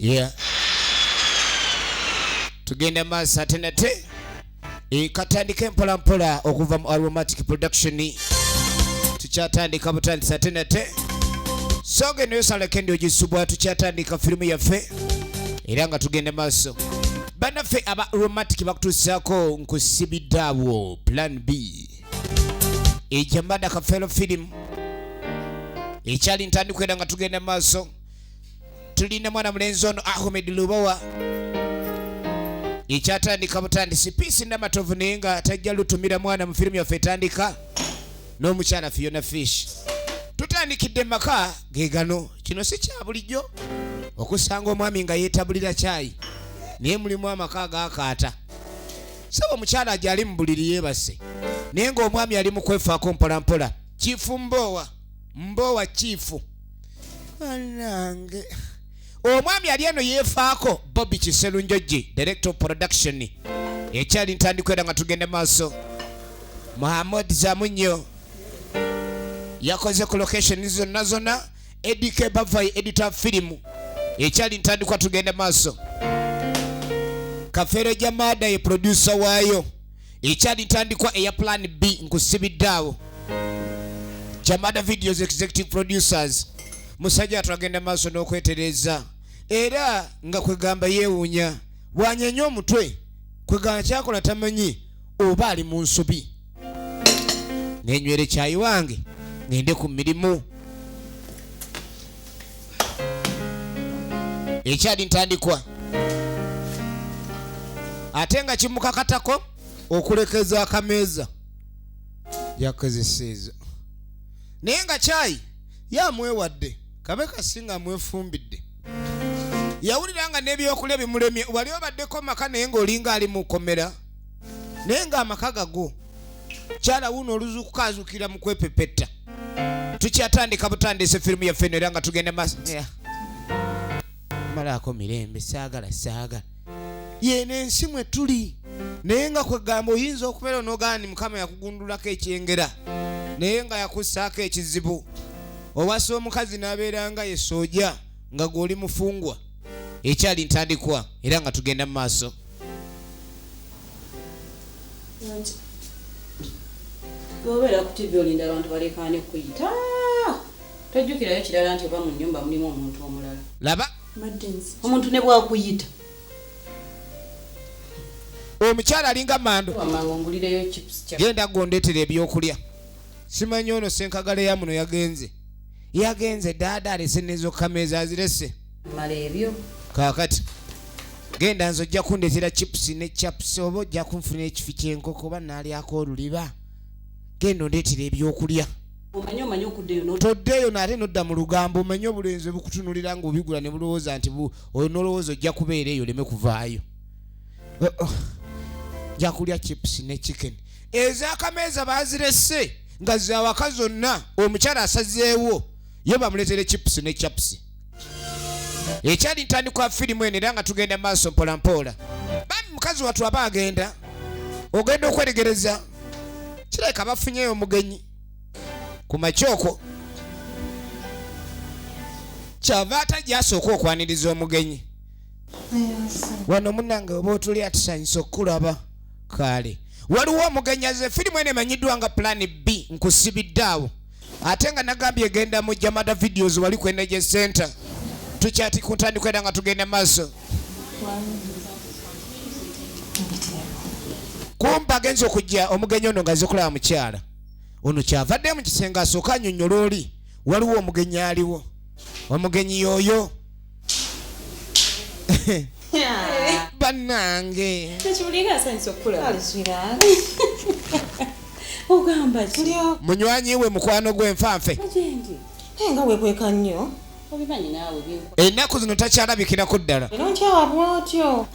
Yeah. Tugenda maaso ate nate katandika mpola mpola okuva mu Aromatic Production. Tukyatandika butandisa ate nate. Soge neyo salake ogisubwa tukyatandika firimu yaffe. Era nga tugenda maaso. Banaffe aba Aromatic bakutuusaako nkusibidaawo Plan B. Ejambada kafelo film. Ekyali ntandikwa era nga tugenda maaso. Tulina mwana mulenzi ono Ahmed Lubawa. Ekyatandika butandisi Peace Namatovu naye nga tajja lutumira mwana mu firimu yaffe etandika. N'omukyala Fiona Fish. Tutandikidde maka gegano. Kino si kya bulijjo. Okusanga omwami nga yeetabulira caayi. Naye mulimu amaka agaakaata. Saba omukyala ajali mu buliri yeebase. Naye ng'omwami ali mu kwefaako mpola mpola. Chifu Mbowa Chifu. Anange. Omwami ali eno yeefaako Bobby Kiserunjoji, Director of Production. Ekyali ntandikwa era nga tugenda maaso. Muhammad Zamunyo yakoze ku location zonna. Edike Bavai editor film. Ekyali ntandikwa tugenda maaso. Kafero Jamada ye producer waayo. Ekyali ntandikwa eya Plan B nkusibidaawo. Jamada Videos executive producers. Musajja atagenda maaso n'okwetereza. Era nga kwegamba yeewuunya. Bw'anyeenya omutwe. Kwegamba kyakola tamanyi oba ali mu nsobi. Nenywere caayi wange ngende ku mirimu. Ekyali ntandikwa. Ate nga kimukakatako okulekeza akameeza. Yakozeseza. Naye nga caayi yamwewadde. Kabeka singa mwefumbidde. Yawulira nga n'ebyokulya bimulemye. Wali obaddeko maka naye ng'olinga ali mu kkomera. Naye nga amaka gago. Kyala wuno oluzukukaazukira mu kwepepetta. Tukyatandika butandise firimu yaffe era nga tugenda maaso. Malaako mirembe saagala. Yeene ensi mwe tuli. Naye nga kwegamba oyinza okubeera onogaani Mukama yakugundulako ekyengera. Naye nga yakussaako ekizibu. Owasa omukazi n'abeera nga ye sooja nga gw'oli mufungwa. Ekyali ntandikwa era nga tugenda mu maaso. Gobeera ku TV olinda abantu balekaane kuyita. Tojjukirayo kirala nti oba mu nnyumba mulimu omuntu omulala. Laba. Omuntu ne bwakuyita. Omukyala alinga mando. Wamangongulireyo chips cha. Genda gondetera ebyokulya. Simanyi ono senkagale ya muno yagenze dada alese nezo kameeza azirese. Male ebyo. Kakati. Genda nzojja kundetera chips ne chaps oba ojja kunfuna ekifi ky'enkoko oba naalyako oluliba. Genda ondetera ebyokulya. Omanyi okuddeyo no. Toddeyo nate nodda mu lugambo omanyi obulenzi bukutunulira ng'obigula ne bulowooza nti onolowooza ojja kubeera eyo oleme kuvaayo. Nja kulya chips ne chicken. Ez'akameeza baazirese nga zaawaka zonna omukyala asazeewo ye bamuleetere chips ne chaps. Ekyali ntandikwa firimu eno era nga tugenda maaso mpola mpola. Bami mukazi watu aba agenda. Ogenda okweregereza. Kirabika bafunyeyo omugenyi. Ku makyoko. Kyava atajja asooka okwaniriza omugenyi. Wano munnange oba otuli atusanyusa okulaba. Kale. Waliwo omugenyi aze firimu eno emanyiddwa nga Plan B nkusibidaawo. Ate nga nagambye egenda mu Jamada Videos wali ku Energy Center. Tukyati ku ntandikwa era nga tugenda maaso. Kumpa agenza okujja omugenyi ono nga azze kulaba mukyala. Ono kyavadde mu kisenge asooka annyonnyola oli. Waliwo omugenyi aliwo. Omugenyi y'oyo. Bannange. Tekibulinga asanyusa okulaba. Aliswira. Ogamba ki? Munywanyi we mukwano gw'enfanfe. Ajendi. Nga wekweka nnyo. Obimanyi naawe binko. Ennaku zino takyalabikirako ddala. Era nkyawa bw'otyo.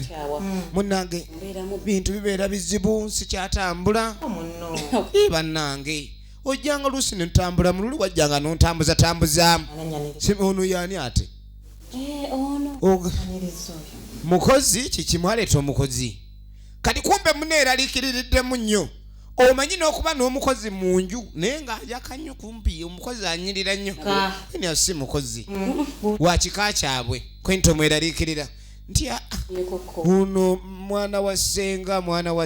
Kyawa. Munnange bintu bibeera bizibu sikyatambula. Munno. Bannange ojjanga luusi ne ntambula mu luli wajjanga n'ontambuzatambuzaamu. Ono yaani ate? Ono. Mukozi kiki mwaleeta omukozi. Kati kumbe muneeraliikiriddemu nnyo. omanyi n'okuba n'omukozi mu nju naye ng'ajaka nnyo kumpi omukozi anyirira nnyo ni asi mukozi wa kika kyabwe kwento mweraliikirira nti uno mwana wa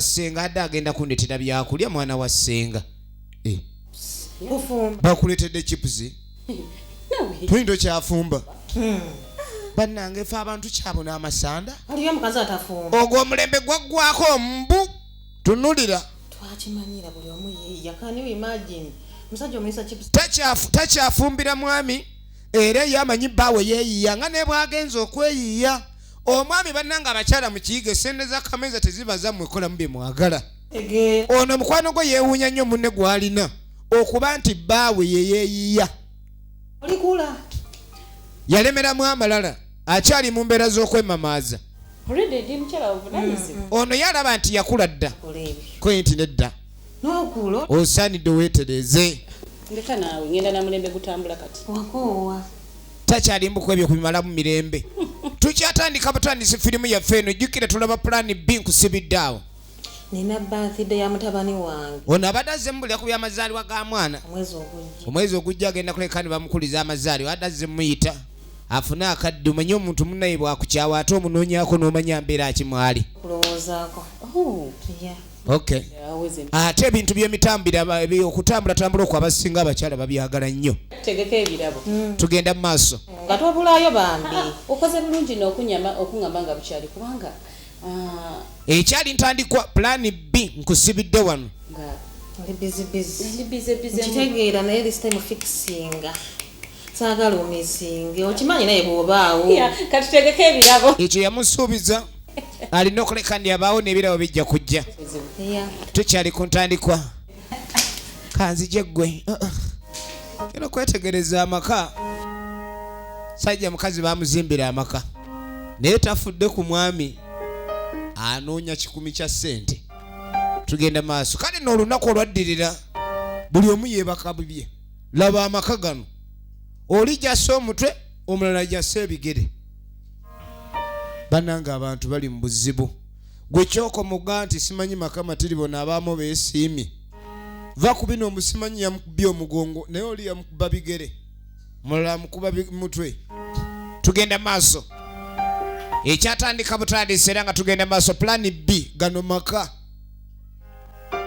ssenga adde agenda kundetera byakulya mwana wa ssenga bakuletedde chipusi tulindo kyafumba bannange fe abantu kyabona amasanda aliyo mukazi atafumba ogwo omulembe gwaggwako mbu tunulira twakimanyira buli omu yeeya can you imagine musajja omuyisa chips takyafumbira mwami era yamanyi bbaawe yeeyiya nga ne bwagenza okweyiya omwami bannanga abakyala mu kiyiga esente za kameza teziba zammwe ekolamu bye mwagala ono mukwano gwe yeewuunya nnyo munne gw'alina okuba nti bbaawe yeyeeyiya olikula yalemeramu amalala akyali mu mbeera z'okwemamaaza ono yalaba nti yakula dda kwenti nedda osaanidde weetereze takyalimbuku ebyo kubimalamu mirembe tukyatandika butandisi firimu yaffe eno jjukira tulaba pulaani B nkusibidde awo nina birthday ya mutabani wange ono abadde azze mubulira ku byamazaalibwa ga mwana omwezi ogujja agenda kuleka ne bamukuliza amazaalibwa adde azze muyita afune akadde omanye omuntu munnaye bwakukyawa ate omunoonyako n'omanya mbeera akimwali kulowoozaako okay ate ebintu by'emitambira okutambulatambula okwo abasinga abakyala babyagala nnyo tegeka ebirabo tugenda mu maaso nga twabulaayo bambi okoze bulungi n'okuŋŋamba nga bukyali kubanga ekyali ntandikwa pulaani B nkusibidde wano nkitegeera naye this time fixinga saagala omisinge okimanyi naye bw'obaawo katutegeka ebirabo ekyo yamusuubiza alina okuleka ndi abaawo n'ebirabo bijja kujja tukyali ku ntandikwa kanzije ggwe era okwetegereza amaka sajja mukazi bamuzimbira amaka naye tafudde ku mwami anoonya 10 kya ssente tugenda maaso kale n'olunaku olwaddirira buli omu yeebaka bibye laba amaka gano oli jassa omutwe omulala jassa ebigere bannanga abantu bali mu buzibu gwe kyokomuga nti simanyi maka matiribona abaamu beesiimye va ku bino omusimanyi yamukubye omugongo naye oli yamukuba bigere mulala amukuba mutwe tugenda maaso ekyatandika butandisi era nga tugenda maaso pulaani B gano maka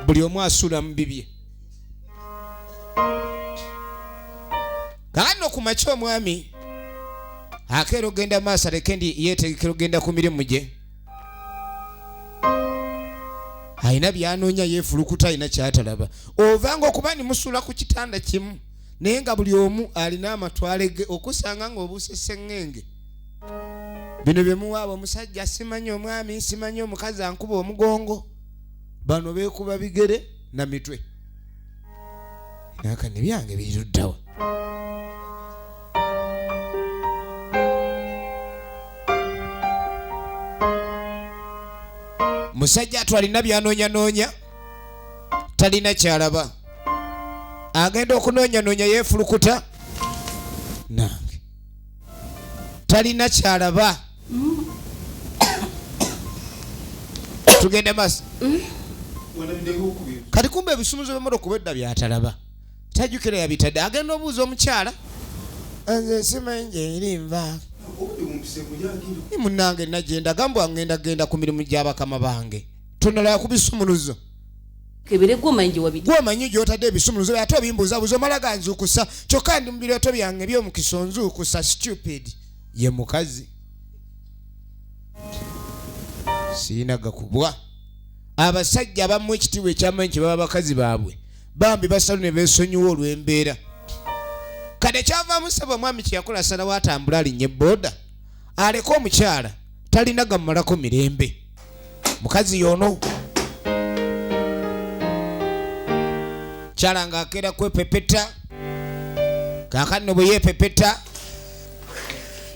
buli omu asuula mu bibye kakano ku makya omwami akeera ogenda maaso aleke ndi yeetegekera ogenda ku mirimu gye alina byanoonya yeefulukuta alina kyatalaba ovanga okuba ni musuula ku kitanda kimu naye nga buli omu alina amatwale ge okusanga ng'obuuse sseŋŋenge bino bye muwaaba omusajja simanyi omwami simanyi omukazi ankuba omugongo bano beekuba bigere na mitwe naka ne byange biriruddawa musajja atwalina byanoonya talina kyalaba agenda okunoonyanoonya yeefulukuta nange talina kyalaba tugende maaso kati kumbe ebisumuzo bemala okuba edda byatalaba tajjukira yabitadde agenda obuuza omukyala nze simanyi gyeri nva ni munnange nagenda gambwa ngenda ku mirimu gy'abakama bange tonalaya ku bisumuluzo gwomanyi gyotadde ebisumuluzo ate obimbuuzabuuza omala ganzuukusa kyokka ndi mu birooto byange by'omukisa onzuukusa stupid ye mukazi siina gakubwa abasajja abamu ekitiibwa ekyamanyi kye baba bakazi baabwe bambi basalu ne beesonyiwa olw'embeera kade kyavaamu ssebo omwami kye yakola asalawo atambula alinnye booda aleke omukyala talina gamumalako mirembe mukazi yono kyala ng'akeera kwepepeta kaakano bwe yeepepeta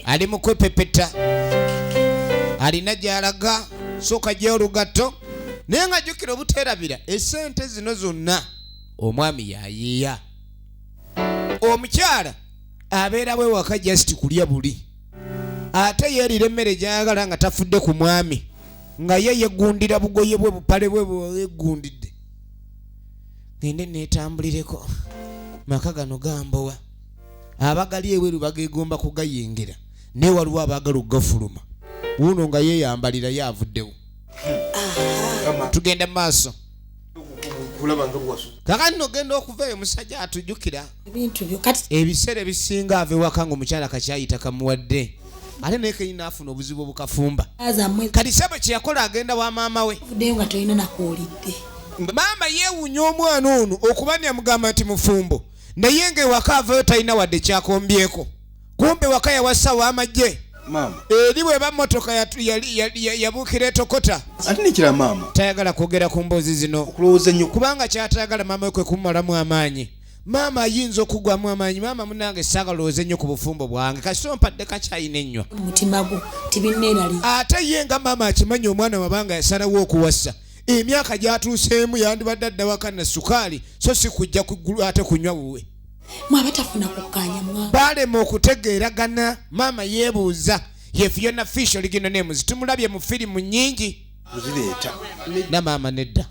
ali mu kwepepeta alina gy'alaga sooka gy'olugatto naye nga jjukira obuteerabira essente zino zonna omwami yayiiya omukyala abeera bwe waka just kulya buli ate yeerira emmere gy'ayagala nga tafudde ku mwami nga ye yeggundira bugoye bwe bupale bwe bweggundidde gende neetambulireko maka gano gambowa abagali eweru bagegomba kugayingira naye waliwo abaagala okugafuluma wuno nga yeeyambalira yavuddewo tugenda mu maaso kakati nogenda okuvaeyo musajja atujjukira ebiseera ebisinga ava ewaka ng'omukyala kakyayita kamuwadde ate naye kenyina afuna obuzibu obukafumba kati sabo kyeyakola agenda wa maama we maama yeewuunya omwana ono okuba neyamugamba nti mufumbo naye ng'ewaka avayo talina wadde kyakombyeko kumbe waka yawassa w'amagye eri bweba motoka yabuukira etokota ate nekira maama tayagala kwogera ku mboozi zino kubanga kyatayagala maama we kwe kumumalamu amaanyi maama ayinza okugwamu amaanyi maama munange saagalowooze nnyo ku bufumbo bwange kasito mpadde kakyayina ennyo ate ye nga maama akimanyi omwana wabanga yasalawo okuwassa emyaka gyatuuseemu yandibadde adda waka na sukaali so si kujja ate kunywa wuwe balema okutegeeragana maama yeebuuza ye Fiona Fish Original Names tumulabye mu firimu nnyingi na maama nedda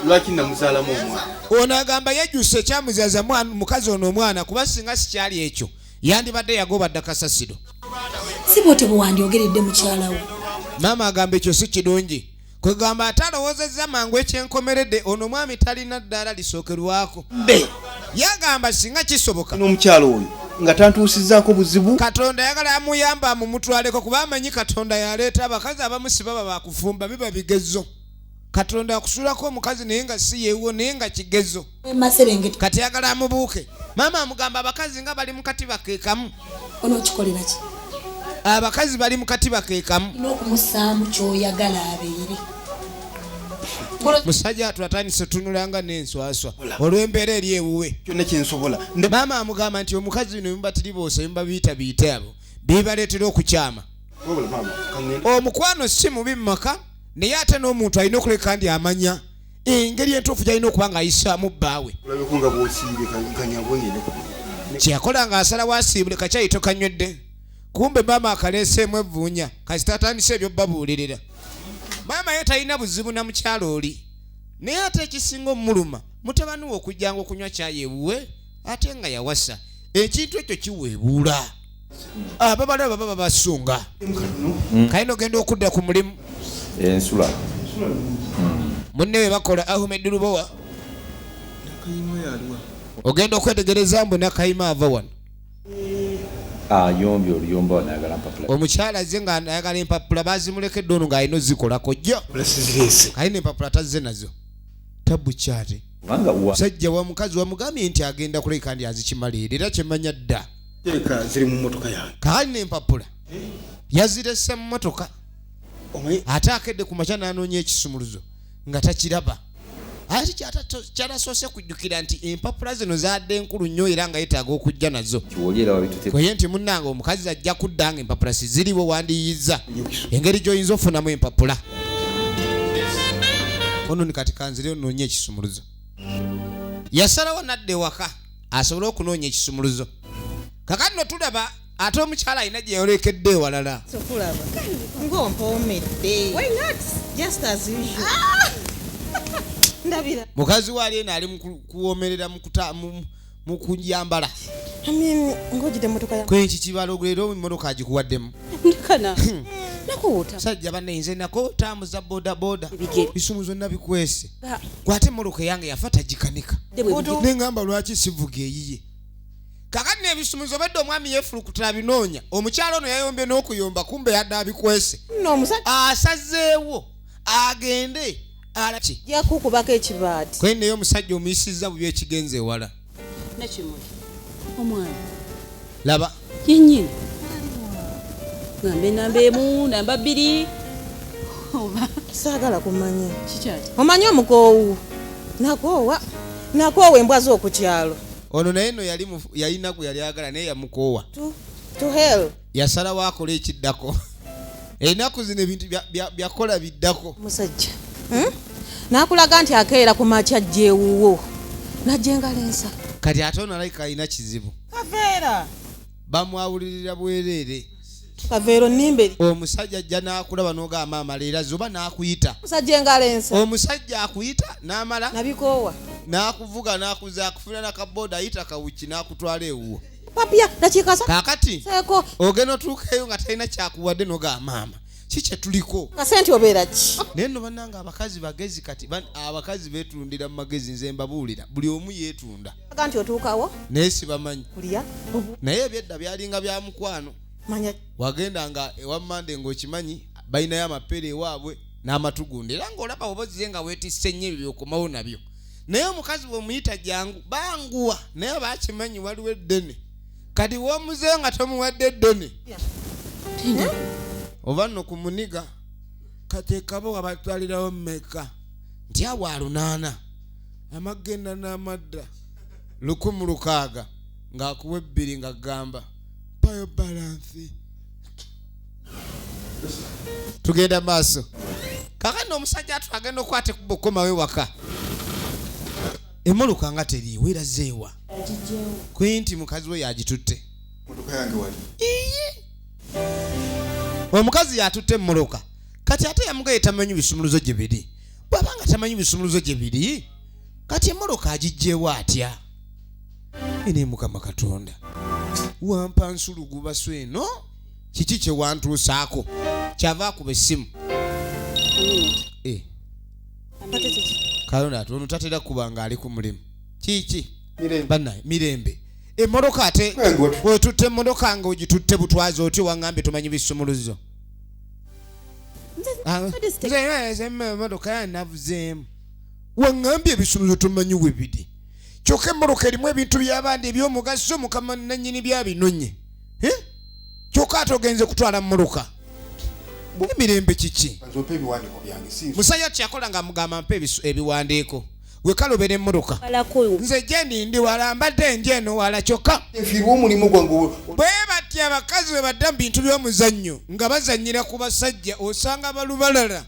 lwaki namuzaalamu omwana ono agamba yejjusa ekyamuzaza mukazi ono omwana kuba singa sikyali ekyo yandibadde yagoba dda kasasiro si bwote bwewandyogeredde mukyala wo maama agamba ekyo si kirungi kwegamba ate alowoozezza mangu ekyenkomeredde ono mwami talina ddaala lisookerwako yagamba singa kisoboka n'omukyalo oyo nga tantuusizzaako buzibu katonda yagala amuyamba mumutwaleko kuba amanyi katonda yaleeta abakazi abamu si baba bakufumba biba bigezo katonda akusulako omukazi naye nga si yeewo naye nga kigezo kati yagala amubuuke maama amugamba abakazi nga bali mu katiba keekamu onookikolera ki abakazi bali mu katiba keekamu n'okumusaamu kyoyagala abeere musajja atwatandise tunulanga n'enswaswa olw'embeera eri ewuwe kyonna kyensobola maama amugamba nti omukazi bino bimubatiriboose bimubabiyita abo bibaleetera okukyama omukwano si mubi mu maka naye ate n'omuntu alina okuleka ndi amanya engeri entuufu gyalina okuba ng'ayisaamu bbaawe kyeyakola ng'asalawo asiibule kakyayito kanywedde kumbe maama akaleeseemu evvuunya kasita atandise ebyo babuulirira maama ye talina buzibu na mukyalo oli naye ate ekisinga omuluma mutabani we okujjanga okunywa kyayi ewuwe ate nga yawasa ekintu ekyo kiweebuula ababalaba baba basunga kalina ogenda okudda ku mulimu ensula munne we bakola Ahmed Lubowa ogenda okwetegereza mbu nakayima ava wano yombi oluyomba wanayagala mpapula omukyala azze nga ayagala empapula bazimulekedde ono ng'alina ozikolako jjo alina empapula tazze nazo tabukyate musajja wa mukazi wamugambye nti agenda kuleka ndi azikimalira era kyemanya dda ziri mu motoka yange kaalina empapula yazirese mu motoka ate akedde ku makya n'anoonya ekisumuluzo nga takiraba ate kyatasoose kujjukira nti empapula zino zadde enkulu nnyo era nga yetaaga okujja nazo kweye nti munnanga omukazi ajja kudda nga empapula siziriwo wandiyizza engeri gy'oyinza ofunamu empapula ono ni kati kanzire onoonya ekisumuluzo yasalawo nadda ewaka asobole okunoonya ekisumuluzo kakati no tulaba ate omukyala alina gye yolekedde ewalala ng'ompoomedde ndabira mukazi waali eno ali mukuwomerera mu kujambala ng'ogidde motoka ya kwenki kibalogulera emmotoka agikuwaddemu ndikana nakuwuta sajja bannayinza nako tambuza bodaboda bisumu zonna bikwese gwate emmotoka yange yafa tagikanika neŋŋamba lwaki sivuga eyiye kakati n'ebisumuzo obadde omwami yeefulukutira binoonya omukyalo ono yayombye n'okuyomba kumbe yadde abikwese asazeewo agende alaki yakukubako ekibaati kwe naye omusajja omuyisizza bubi ekigenza ewala nakimuli omwana laba yennyini ngambe namba emu namba bbiri oba saagala kumanya kikyati omanyi omukoowu nakoowa embwa z'okukyalo ono naye no yalina gwe yali agala naye yamukoowa to hell yasalawo akola ekiddako ennaku zino ebintu byakola biddako musajja nakulaga nti akeera ku makya jjeewuwo najjengala ensa kati ate ono alayika alina kizibu kaveera bamwawulirira bwereere kaveero nimberi omusajja ajja n'akulaba n'ogamba amala era zoba n'akuyita musajja engala ensa omusajja akuyita n'amala nabikoowa nakuvuga nakuza kufuna na kaboda ayita kawuki nakutwala ewuwo papya dakikasa kakati seko ogeno tuukeyo nga talina kyakuwadde noga maama kiki tuliko kasenti obeera ki naye no bannanga abakazi bagezi kati abakazi betundira mu magezi nze mbabuulira buli omu yeetunda nti otuukawo naye sibamanyi kulya naye ebyedda byalinga bya mukwano manya wagendanga ewammande ng'okimanyi balinayo amapere ewaabwe n'amatugundi era ng'olaba obozize nga weetisse nnyo ebyo byokomawo nabyo naye omukazi bwemuyita jangu banguwa naye bakimanyi waliwo eddene kati w'omuzeeyo nga tomuwadde eddene oba nno ku muniga kateekabo wabatwalirawo mmeka nti awo 8 amagenda n'amadda 1,600 ng'akuwa 2 nga gamba payo balansi tugenda maaso kakano omusajja atu agenda okwate kubokomawe waka emmotoka nga teriiwo erazeewa kwinti mukazi we yagitutte motoka yange wali omukazi yatutte emmoloka kati ate yamugaye tamanyi bisumuluzo gye biri bw'abanga tamanyi bisumuluzo gye biri kati emmoloka agijjeewo atya ene mukama katonda wampa nsulugu baso eno kiki kye wantuusaako kyava akuba essimu kalonda ati ono tatera kubanga ali ku mulimu kiki bannaye mirembe emmoloka ate wetutte emmoloka nga ogitutte butwazi otyo waŋŋambye tomanyi bisumuluzo emmotoka yanavuzeemu waŋŋambye ebisumuluzo tomanyi we biri kyokka emmoloka erimu ebintu by'abandi ebyomugaso mukama nannyini byabinonye kyokka ate ogenze kutwala mmoloka emirembe kiki musajja kyakola nga mugamba mpa ebiwandiiko gwe kalobera emmotoka nze gye ndindi wala mbadde nje eno wala kyokka nfiirwa omulimu gwange bwe batya abakazi bwe badda mu bintu by'omuzannyo nga bazannyira ku basajja osanga balubalala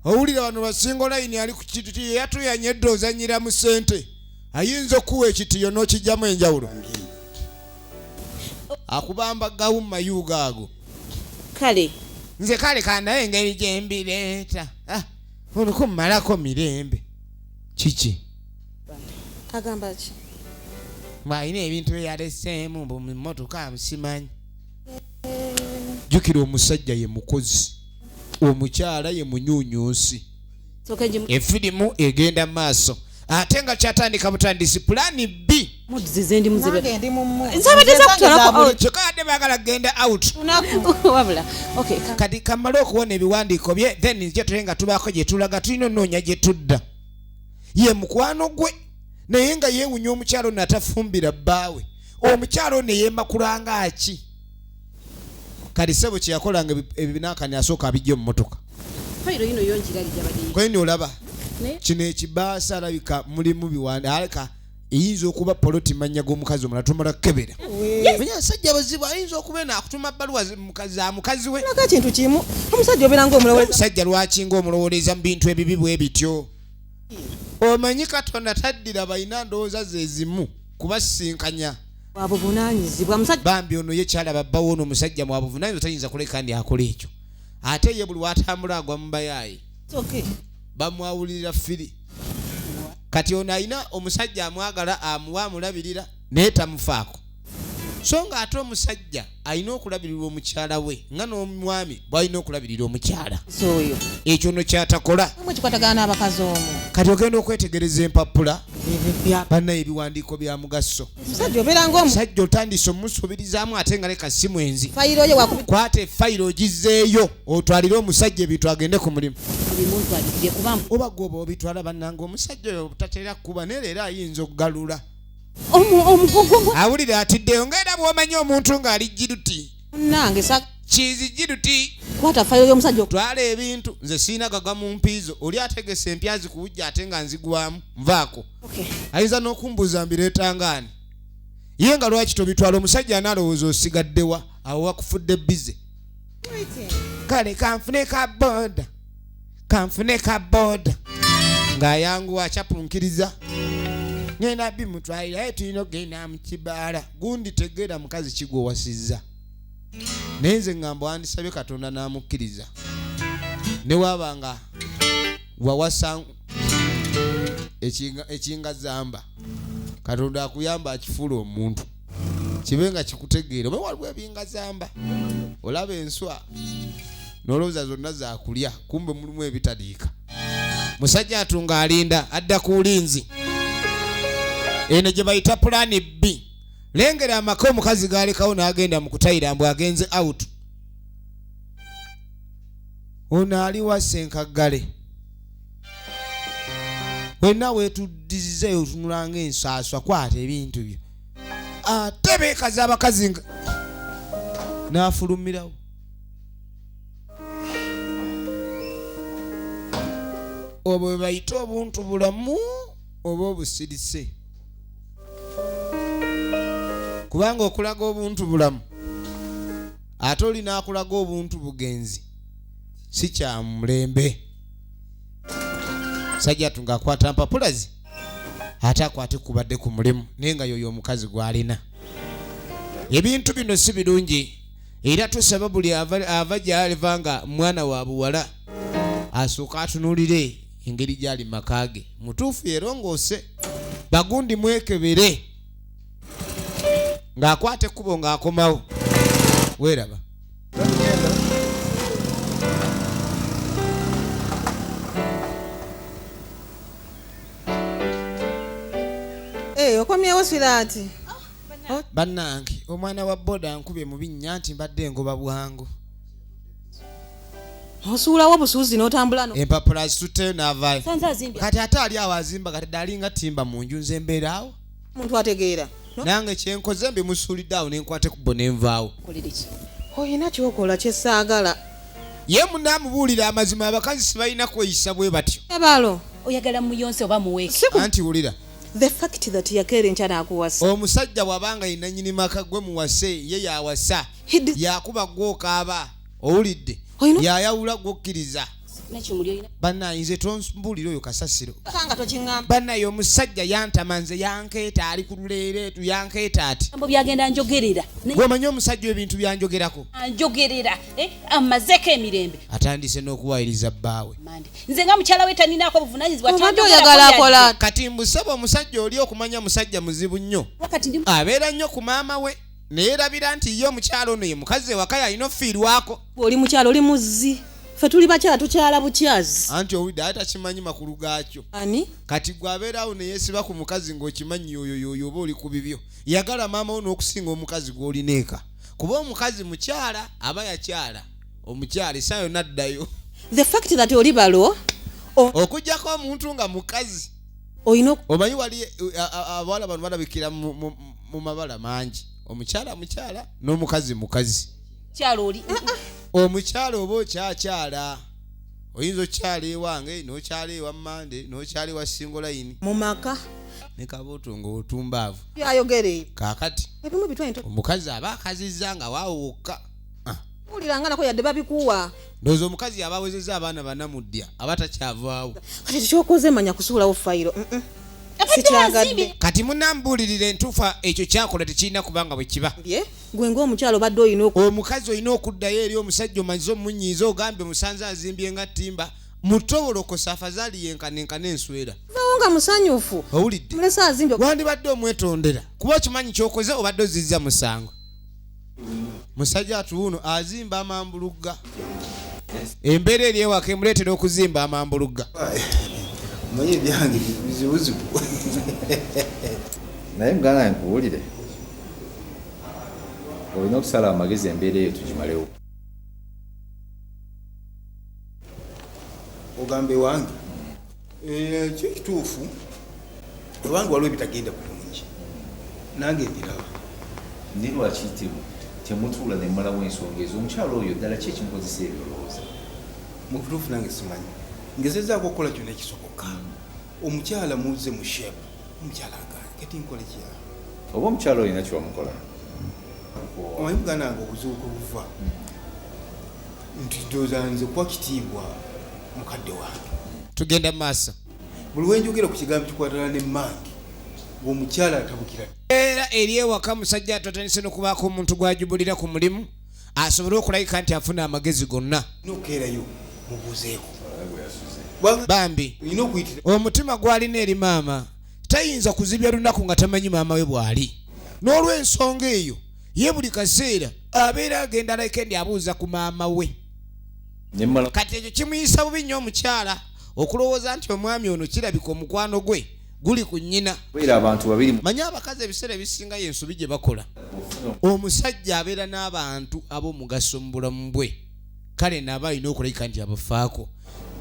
owulira wano basinga layini ali ku kitiyo yatuyanyedde ozannyira mu ssente ayinza okuwa ekitiyo n'okijjamu enjawulo akubamba gawu mu mayuuga ago kale nze kale kanaye engeri gye mbireeta olukummalako mirembe kiki agamba ki bw'alina ebintu byeyaleseemu mu mmotoka amusimanyi jjukira omusajja ye mukozi omukyala ye munyuunyuusi efirimu egenda mu maaso ate nga kyatandika butandisi pulaani B mudizize ndi muzebe ndi mumu kyokadde baagala kgenda out wabula okay kati kamale okuwona ebiwandiiko bye then nje tule nga tubaako gye tulaga tulina onoonya gye tudda ye mukwano gwe naye nga yeewunya omukyalo natafumbira bbaawe omukyalo ne yeemakulanga ki kati ssebo kye yakolanga ebinaakani asooka abijja mu mmotoka fayiro yino yongira lijabadi kweni olaba kino ekibaasa alabika mulimu biwandi aleka eyinza okuba poloti mannya g'omukazi omulala tumala kebera manya asajja abazibu ayinza okuba naakutuma bbaluwa za mukazi we naka kintu kimu omusajja obeera ng'omulowoleza omusajja lwaki ng'omulowoleza mu bintu ebibi bwe bityo omanyi katonda taddira balina ndowooza ze zimu kubasinkanya bwabuvunaanyizibwa musajja bambi ono ye kyalaba bbawo ono omusajja mwabuvunaanyizibwa tayinza kuleka ndi akola ekyo ate ye buli watambula agwa mu bayaayi bamwawulirira firi kati ono alina omusajja amwagala amuwa amulabirira naye tamufaako so nga ate omusajja alina okulabirira omukyala we nga n'omwami bw'alina okulabirira omukyala oyo ekyo no kyatakola mwe kikwatagana n'abakazi omwo kati ogenda okwetegereza empapula bannayo ebiwandiiko bya mugaso omusajja obeera ng'omu omusajja otandise omusuubirizaamu ate nga leka si mwenzi fayiro ye wakubi kwata efayiro ogizzeeyo otwalire omusajja ebintu agende ku mulimu buli muntu alijje kubamu oba gwoba obitwala bannanga omusajja oyo tatera kuba naye leero ayinza okugalula omugogo awulira atiddeyo ngaera bw'omanyi omuntu ng'ali jiruti nange kizi jiruti kwata fayiro y'omusajja twala ebintu nze siina gaga mu mpiizo oli ategese empya zikuwujja ate nga nzigwamu nvaako ayinza n'okumbuuza mbireetangaani ye nga lwaki tobitwala omusajja anaalowooza osigaddewa awo wakufudde bize kale kanfune ka booda ng'ayanguwa akyapunkiriza ngenda bimutwalira aye tulina okgenda mu kibaala gundi tegeera mukazi kigwewasizza naye nze ŋŋamba wandisabye katonda n'amukkiriza ne waaba nga wawasa ekinga zamba Katonda akuyamba akifuula omuntu kibenga kikutegeera oba waliwo ebinga zamba olaba enswa nolowooza zonna zakulya kumbe mulimu ebitaliika musajja atunga alinda adda ku bulinzi eno gye bayita pulaani B lengera amaka omukazi gaalekawo n'agenda mu kutayira mbw agenze out ono ali wa Ssenkaggale wenna weetuddizizeyo otunulanga ensaaswa kwata ebintu byo ate beekaza abakazi nga n'afulumirawo obwo bwe bayita obuntu bulamu oba obusirise kubanga okulaga obuntu bulamu ate olina akulaga obuntu bugenzi si kya mulembe sajja tunga akwata mpapulazi ate akwate kubadde ku mulimu naye nga yoyo omukazi gw'alina ebintu bino si birungi era tusaba buli ava gy'aliva nga mwana wa buwala asooka atunuulire engeri gy'ali makaage mutuufu yerongoose bagundi mwekebere ng'akwata ekkubo ng'akomawo weeraba okomyewo siraati bannange omwana wa boda nkubye mu binnya nti mbadde ngoba bwangu osuulawo busuuzi n'otambula empapula zitutteyo n'avaayo kati ate ali awo azimba kati dalinga timba mu nju nze mbeera awo omuntu ategeera nange kyenkoze mbimusuulidde awo nenkwate kubbo nenvaawo oyina kyokola kyesaagala ye munaamubuulira amazima abakazi sibalina kweyisa bwe batyo ebalo oyagala muyonse oba muweeke anti wulira the fact that yakeera enkya n'akuwasa omusajja bw'abanga yina nnyini maka gwe muwase ye yawasa yakuba gw'okaaba owulidde yayawula gw'okkiriza bannayinze tonsumbulira oyo kasasiro bannaye omusajja yantama nze yankeeta ali ku luleereetu yankeeta ati byagenda njogerera gwemanyi omusajja ebintu byanjogerako njogerera amazeeko emirembe atandise n'okuwayiriza bbaawe nze nga mukyala we taninako buvunanyizibwa oyagala akola kati mbusaba omusajja oli okumanya musajja muzibu nnyo abeera nnyo ku maama we neerabira nti ye omukyala ono ye mukazi ewaka yalina ofiirwako oli mukyala oli muzzi ffe tuli bakyala tukyala bukyazi anti owulidde ate takimanyi makulu gaakyo ani kati gwabeerawo neyeesiba ku mukazi ng'okimanyi yoyoyoyo oba oli ku bibyo yagala maama wo n'okusinga omukazi gw'olina eka kuba omukazi mukyala aba yakyala omukyala essa yonna addayo the fact that oli balo okugjako omuntu nga mukazi oyina omanyi wali abawala bano balabikira mu mabala mangi omukyala mukyala n'omukazi mukazi kyala oli omukyala oba okyakyala oyinza okyala ewange n'okyala ewa mmande n'okyala ewa singolayini mu maka ne kabooto ng'otumbaavu byayogere kaakati ebimu bitwani omukazi aba akazizza nga waawokka uliranga nako yadde babikuwa ndowooza omukazi aba awezezza abaana banamuddya aba takyavaawo kati tekyokoze manya kusuulawo fayiro sikyagadde kati munambuulirira entuufa ekyo kyakola tekirina kubanga bwe kiba gwe ng'omukyalo obadde oyina omukazi olina okuddayo eri omusajja omanyize omunyiiza ogambye musanze azimbye nga ttimba mutobolokosa afazaali yenkanenkana enswera vawo nga musanyufu owulidde mulese azimbye wandibadde omwetondera kuba okimanyi kyokoze obadde ozizza musango musajja atuuno azimba amambulugga embeera eri ewaka emuleetera okuzimba amambulugga manyi ebyange bizibuzibu naye muganda nkuwulire olina okusala amagezi embeera eyo tugimalewo ogamba ewange kyo kituufu ewange waliwo ebitagenda bulungi nange mbiraba naye lwaki temutuula nemalawo ensonga ezo omukyalo oyo ddala ki ekimukozesa ebyolowooza mu butuufu nange simanyi ngezezaako okukola kyonna ekisoboka omukyala muzze mu shepu omukyala agaanye kati nkole kya oba omukyalo olina kyewamukola omanyi muganda nange obuzibuko buva nti ndowooza nze kuwa kitiibwa mukadde wange tugenda mu maaso buli wenjogera ku kigambo kikwatana nemmange ng'omukyala atabukira era eri ewaka musajja atotandise n'okubaako omuntu gw'ajubulira ku mulimu asobole okulabika nti afuna amagezi gonna nokukeerayo mubuuzeeko bambi olina okuyitira omutima gwalina eri maama tayinza kuzibya lunaku nga tamanyi maama we bw'ali n'olw'ensonga eyo ye buli kaseera abeera agenda alikendi abuuza ku maama we kati ekyo kimuyisa bubi nnyo omukyala okulowooza nti omwami ono kirabika omukwano gwe guli ku nnyina manyi abakazi ebiseera ebisinga yensubi gye bakola omusajja abeera n'abantu ab'omugaso mu bulamu bwe kale naaba alina okulabika nti abafaako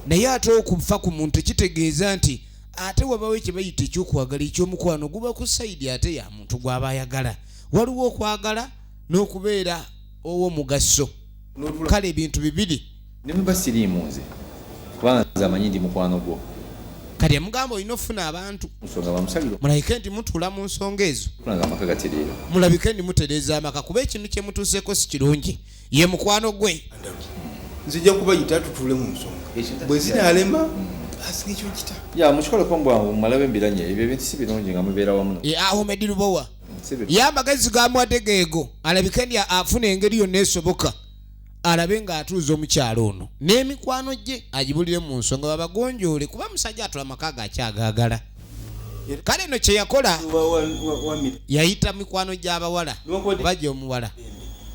naye ate okufa ku muntu kitegeeza nti ate wabawo kye bayita ekyokwagala ekyomukwano guba ku sayidi ate ya muntu gw'aba ayagala waliwo okwagala n'okubeera ow'omugaso kale ebintu bibiri nemba siriimuze kubanga nze amanyi ndi mukwano gwo kati amugamba olina ofuna abantu nsonga bamusaliro mulabike nti mutuula mu nsonga ezo kulanga amaka gatereera mulabike ndi mutereeza amaka kuba ekintu kye mutuuseeko si kirungi ye mukwano gwe nzija kubayita tutuule mu nsonga bwe zinaalema asiga ekyo kita ya mukikoleko mbwangu mumalawo embiranye ebyo ebintu si birungi nga mubeera wamu Ahmed Lubowa ye amagezi gamuwadde geego alabike ndi afuna engeri yonna esoboka alabe ng'atuuza omukyalo ono n'emikwano gye agibulire mu nsonga babagonjoole kuba musajja atula amaka gakyagaagala kale eno kye yakola yayita mikwano gy'abawala bajja omuwala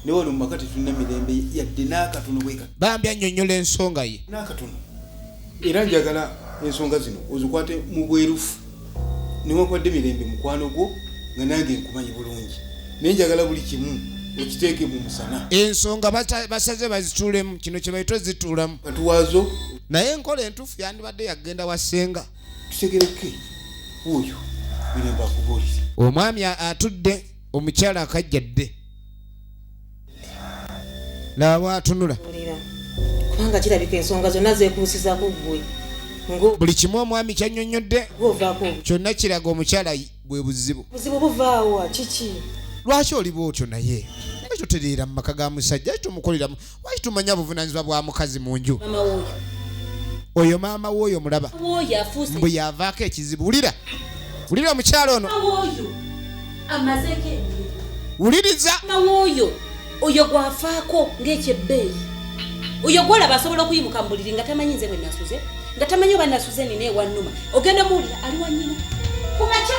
ne wano mu maka tetulina mirembe yadde n'akatono bwe kati bambi annyonnyola ensonga ye n'akatono era njagala ensonga zino ozikwate mu bwerufu newankwadde mirembe mukwano gwo nga nange nkumanyi bulungi naye njagala buli kimu okiteeke mu musana ensonga basaze bazituulemu kino kye bayita ozituulamu katuwaazo naye enkola entuufu yandibadde yagenda wasenga tutegereke oyo mirembe akubuulire omwami atudde omukyala akajjadde laba atunula kubanga kirabika ensonga zonna zeekuusizaku ggwe buli kimu omwami kyannyonnyodde ovaako kyonna kiraga omukyala bwe buzibu buvaawa kiki lwaki oli bwotyo naye lwaki totereera mu maka ga musajja lwaki tomukoleramu lwaki tumanya buvunaanyizibwa bwa mukazi mu nju oyo maama w'oyo mulaba mbwe yavaako ekizibu wulira omukyala ono wuliriza oyo gwafaako ng'ekyebbeeyi oyo gwolaba asobola okuyimuka mu buliri nga tamanyi nze bwe nasuze nga tamanyi oba nasuze nina ewannuma ogenda muwulira ali wannyina kumakya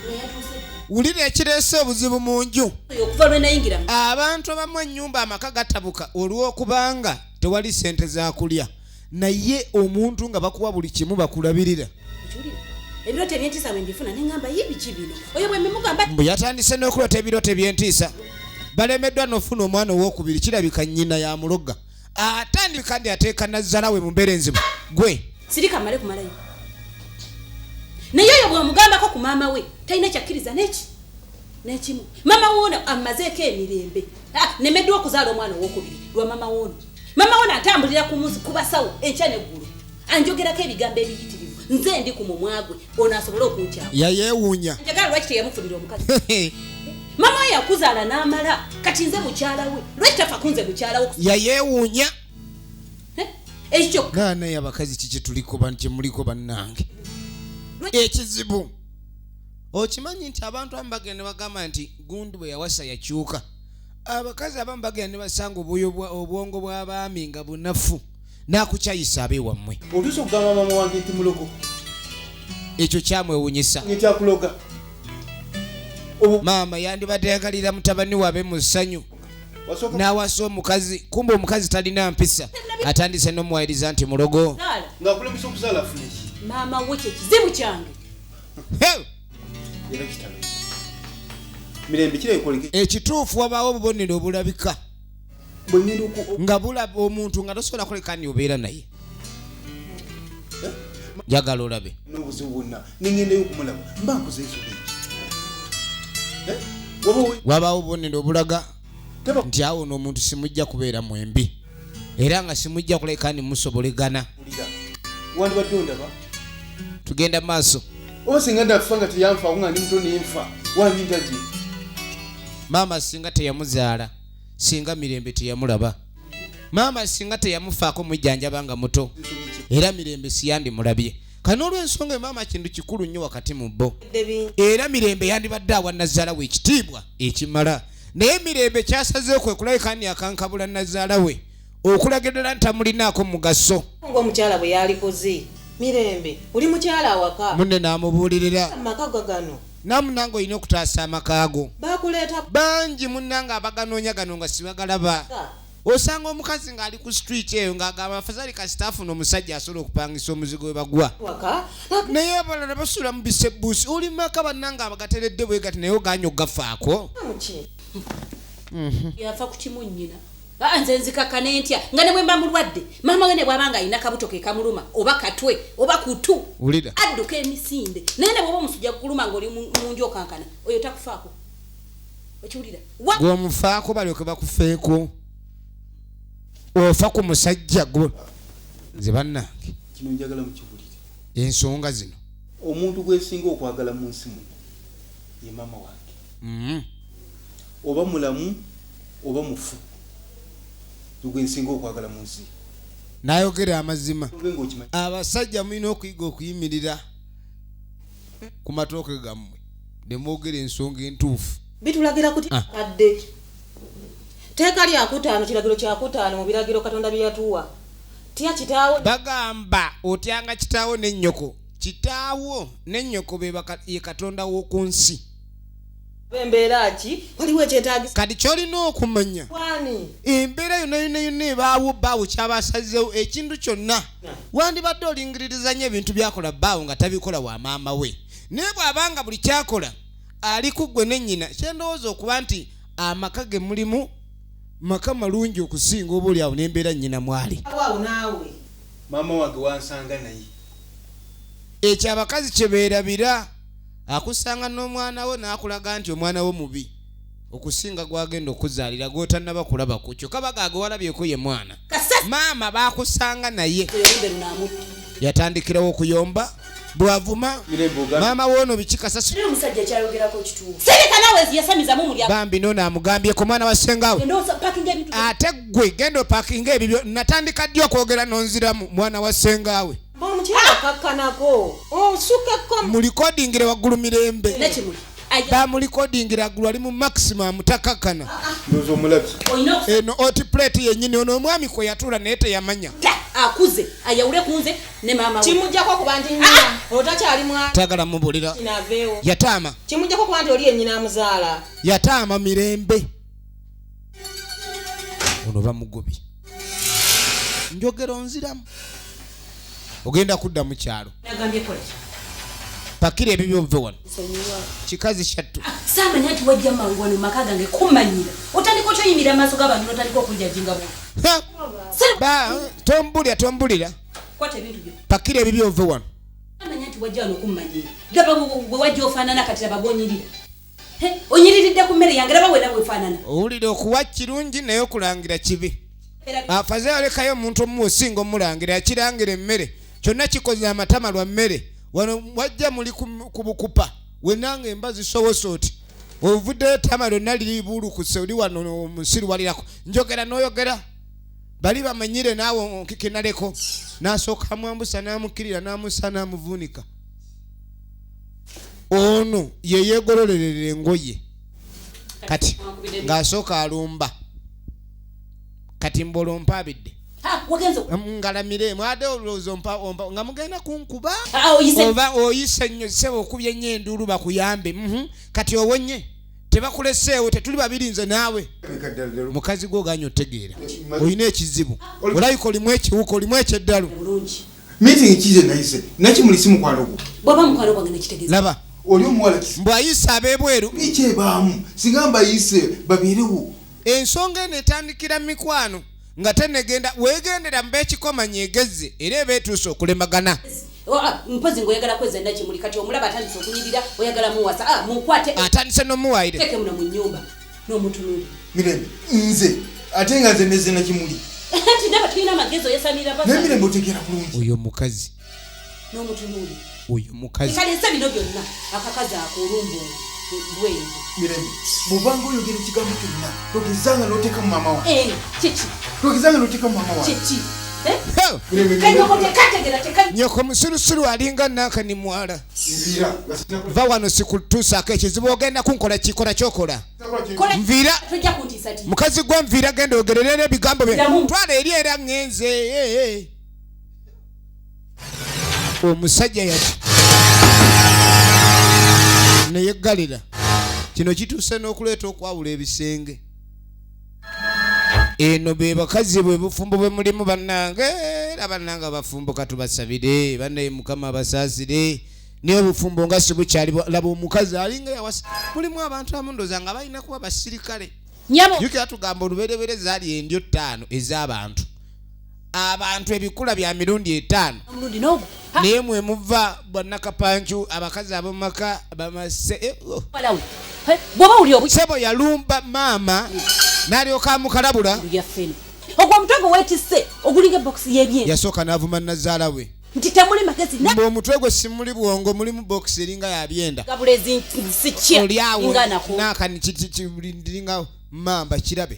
neyatuuse wulira ekireese obuzibu mu nju okuva lwe nayingiramu abantu abamu ennyumba amaka gatabuka olw'okubanga tewali ssente za kulya naye omuntu nga bakuwa buli kimu bakulabirira ebirooto ebyentiisa bwe mbifuna neŋŋamba ye biki bino oyo bwe mbimugamba mbwe yatandise n'okulota ebirooto ebyentiisa balemeddwa n'ofuna omwana ow'okubiri kirabika nnyina ya muloga atandika ndi ateeka nazzala we mu mbeera enzibu gwe sirika mmale kumalayo naye oyo bw'omugambako ku maama we talina kyakkiriza n'ekimu maama woono amazeeko emirembe nemeddwa okuzaala omwana ow'okubiri lwa maama woono atambulira ku basawo enkya n'eggulu anjogerako ebigambo ebiyitirivu nze ndi ku mumwagwe ono asobole okunkyawa yayeewuunya njagala lwaki teyamufunira omukazi mama we yakuzaala n'amala kati nze mukyala we lwaki tafa kunze mukyala we yayeewuunya ekyo naye abakazi kiki tuliko kyemuliko bannange ekizibu okimanyi nti abantu abamu bagenda bagamba nti gundi bwe yawasa yakyuka abakazi abamu bagenda ne basanga obwongo bw'abaami nga bunafu n'akukyayisa abeewammwe oluusi okugamba maama wange nti muloko ekyo kyamwewunyisa nkyakuloga maama yandibadde yagalira mutabani waabe mu ssanyu n'awasa omukazi kumbe omukazi talina mpisa atandise n'omuwayiriza nti mulogo ng'akulemesa okuzaala afune maama we kyekizibu kyange era kitalo mirembe kiraekoleke ekituufu wabaawo obubonero obulabika bwe ngenda nga bulaba omuntu nga tosobola kuleka ni obeera naye njagala olabe n'obuzibu bwonna nengendayo okumulaba mba nkoze ensobi wabaawo obubonero obulaga nti awo n'omuntu simujja kubeera mwembi era nga simujja kuleka ni musobolegana wandibadde ondaba tugenda mu maaso oba singa ndafa nga teyanfaako nga ndi muto nenfa wambintaje maama singa teyamuzaala singa mirembe teyamulaba maama singa teyamufaako mujjanjaba nga muto era mirembe siyandimulabye kano olw'ensonga maama kintu kikulu nnyo wakati mu bo era mirembe yandibadde awa nazaala we ekitiibwa ekimala naye mirembe kyasazeeko kwe kulabika ni akankabula nazaala we okulagirira ntamulinaako mugaso. Ng'omukyala bwe yalikoze Mirembe oli mukyala awaka munne n'amubuulirira amaka gagano namunange olina okutaasa amakaago bakuleeta bangi munnange abaganoonya gano nga sibagalaba. Osanga omukazi ng'ali ku street eyo ng'agamba afazali kasitaafu n'omusajja asobola okupangisa omuzigo we bagwa. waka Naye abalala basuula mu bisebuusi oli maka bannange abagateredde bwe gati naye ogaanya okugafaako. muki yafa ku kimu nnyina nze nzikakana entya nga ne bwe mba mulwadde maama we ne bw'aba nga alina kabuto ke kamuluma oba katwe oba kutu Wulira adduka emisinde naye ne bw'oba omusujja kukuluma ng'oli mu nju okankana oyo takufaako okiwulira gw'omufaako balyoke bakufeeko ofa ku musajja gwo. Nze bannange kino njagala mukibulire. ensonga zino Omuntu gwesinga okwagala mu nsi muno ye maama wange. Oba mulamu oba mufu gwensinga okwagala mu nsi. n'ayogera amazima. Obenga okimanyi. Abasajja mulina okuyiga okuyimirira ku matooke gammwe ne mwogera ensonga entuufu. bitulagira kuti adde teeka lyakutaano kiragiro kyakutaano mu biragiro Katonda bye yatuwa tya kitaawo Bagamba otyanga kitaawo ne nnyoko. Kitaawo ne nnyoko ye Katonda w'oku nsi. embeera ki waliwo ekyetaagisa Kati ky'olina okumanya kwani embeera yonna ebaawo bbaawo kyabasazeewo ekintu kyonna wandibadde olingiririza nnyo ebintu byakola bbaawo nga tabikola wa maama we. Naye bw'abanga buli kyakola ali ku ggwe ne nnyina kyendowooza okuba nti amaka ge mulimu maka malungi okusinga oba oli awo n'embeera nnyina mwali. awo naawe Maama wange wansanga naye. Ekyo abakazi kye beerabira. Akusanga n'omwana wo n'akulaga nti omwana wo mubi okusinga gwagenda okuzaalira gw'otannaba kulaba ku kyo kabagaaga walabyeko ye mwana. Maama baakusanga naye yatandikirawo okuyomba bw'avuma maama woono bikikasasula. omusajja kyayogerako kituufu sereka nawe yasamizamu mulyango Bambi no naamugambyeko mwana wa ssengawe ate ggwe genda opaakinga ebyo natandika ddi okwogera n'onziramu mwana wa ssengawe. omukyala kakkanako osukkeko Mulikodingire waggulu Mirembe. nekimuli Bamulikodingira waggulu ali mu maximum takakkana. Ndozo omulabye. oyina Eno oti plate yennyini ono omwami kwe yatuula naye teyamanya. akuze ayawule kunze ne maama we kimujjako kuba nti nnyina otakyali mwana Tagala mubulira. aveewo Yataama. kimujjako kuba nti oli yennyina amuzaala Yataama Mirembe. Ono bamugobye. Njogera onziramu. Ogenda kudda mu kyalo. nagambye kola Pakira ebibyo ove wano. sonyiwa Kikazi kyattu. saamanya nti wajja mangu wano maka gange kumanyira otandika okyoyimira amaaso g'abantu n'otandika okunjajinga bwe Tombulira. kwata ebintu byo Pakira ebibyo ove wano. amanya nti wajja wano okummanyira laba bwe wajja ofaanana kati laba bw'onyirira onyiriridde ku mmere yange laba wena bwefaanana Owulire okuwa kirungi naye okulangira kibi. Afaze alekayo omuntu omu osinga omulangira akirangira emmere kyonna kikoze amatama lwa mmere wano wajja muli ku bukupa wenanga emba zisobosa oti ovuddeyo ettama lyonna liri buulukuse oli wano omusiru walirako njogera n'oyogera bali bamanyire naawe onkikinaleko n'asooka amwambusa n'amukkirira n'amussa n'amuvuunika. Ono ye yeegololerera engoye kati ng'asooka alumba kati mbolompa abidde wagenze ngalamire mwade olowooza nga mugenda kunkuba oyise oba oyise nnyo ssebo okubye nnyo enduulu bakuyambe kati owonye tebakuleseewo tetuli babiri nze naawe mukazi gwe oganya otegeera olina ekizibu olabika olimu ekiwuka olimu ekyeddalu bulungi Meeting kize naise. Nakimuli si mukwano gwo. bw'aba mukwano gwange nekitegeeza laba Oli omuwala kisi. mbwayise ab'ebweru Biche baamu. Sigamba yise babirewo. ensonga eno etandikira mu mikwano nga tenegenda weegendera mbeekikoma nyegeze era ebeetuuse okulemagana. mpozi ng'oyagala kweza nakimuli kati omulaba atandise okunyirira oyagala muwasa munkwate Atandise n'omuwaire teke muna mu nnyumba n'omutunuli Mirembe nze ate nga nze neze nakimuli. nti naba tulina amagezi oyasanira Ne Mirembe otegeera bulungi. oyo mukazi n'omutunuli oyo mukazi kalensa bino byonna akakazi akolumbu bwenzi Mirembe bubanga oyogera ekigambo kyonna togezanga n'oteeka mu maama wa. kiki Togezanga n'oteeka mu maama wa. kiki Mirembe kanyoko tekategera tekanyi nyoko musirusiru alinga nakani mwala nzira. va wano sikutuusaako ekizibu ogenda kunkola kikola kyokola nvira tojja kuntiisa ti mukazi gwa nvira genda ogererera ebigambo bye Ndamu. twala eri era ŋŋenze omusajja yati neyeggalira kino kituuse n'okuleeta okwawula ebisenge eno be bakazi bwe bufumbo bwe mulimu bannange era bannange abafumbo katubasabire bannaye mukama abasaasire naye obufumbo nga si bukyali laba omukazi alinga yawasa mulimu abantu amundoza nga balina kuba basirikale nyabo jukira tugamba olubereberye zaali endyo 5 ez'abantu abantu ebikula bya mirundi 5 omulundi n'ogwo naye mwe muva bwannakapancu abakazi ab'omumaka bamase walawe bw'oba wuli obu sebo yalumba maama n'alyoka amukalabula yaffeno ogwo omutwe gwe weetisse ogulinga ebokisi y'ebyenda yasooka n'avuma nazaala we nti temuli magezi omutwe gwe simuli bwongo mulimu bokisi eringa yabyenda gabula ezinsikya oliawo nganako nakaniringa mamba kirabe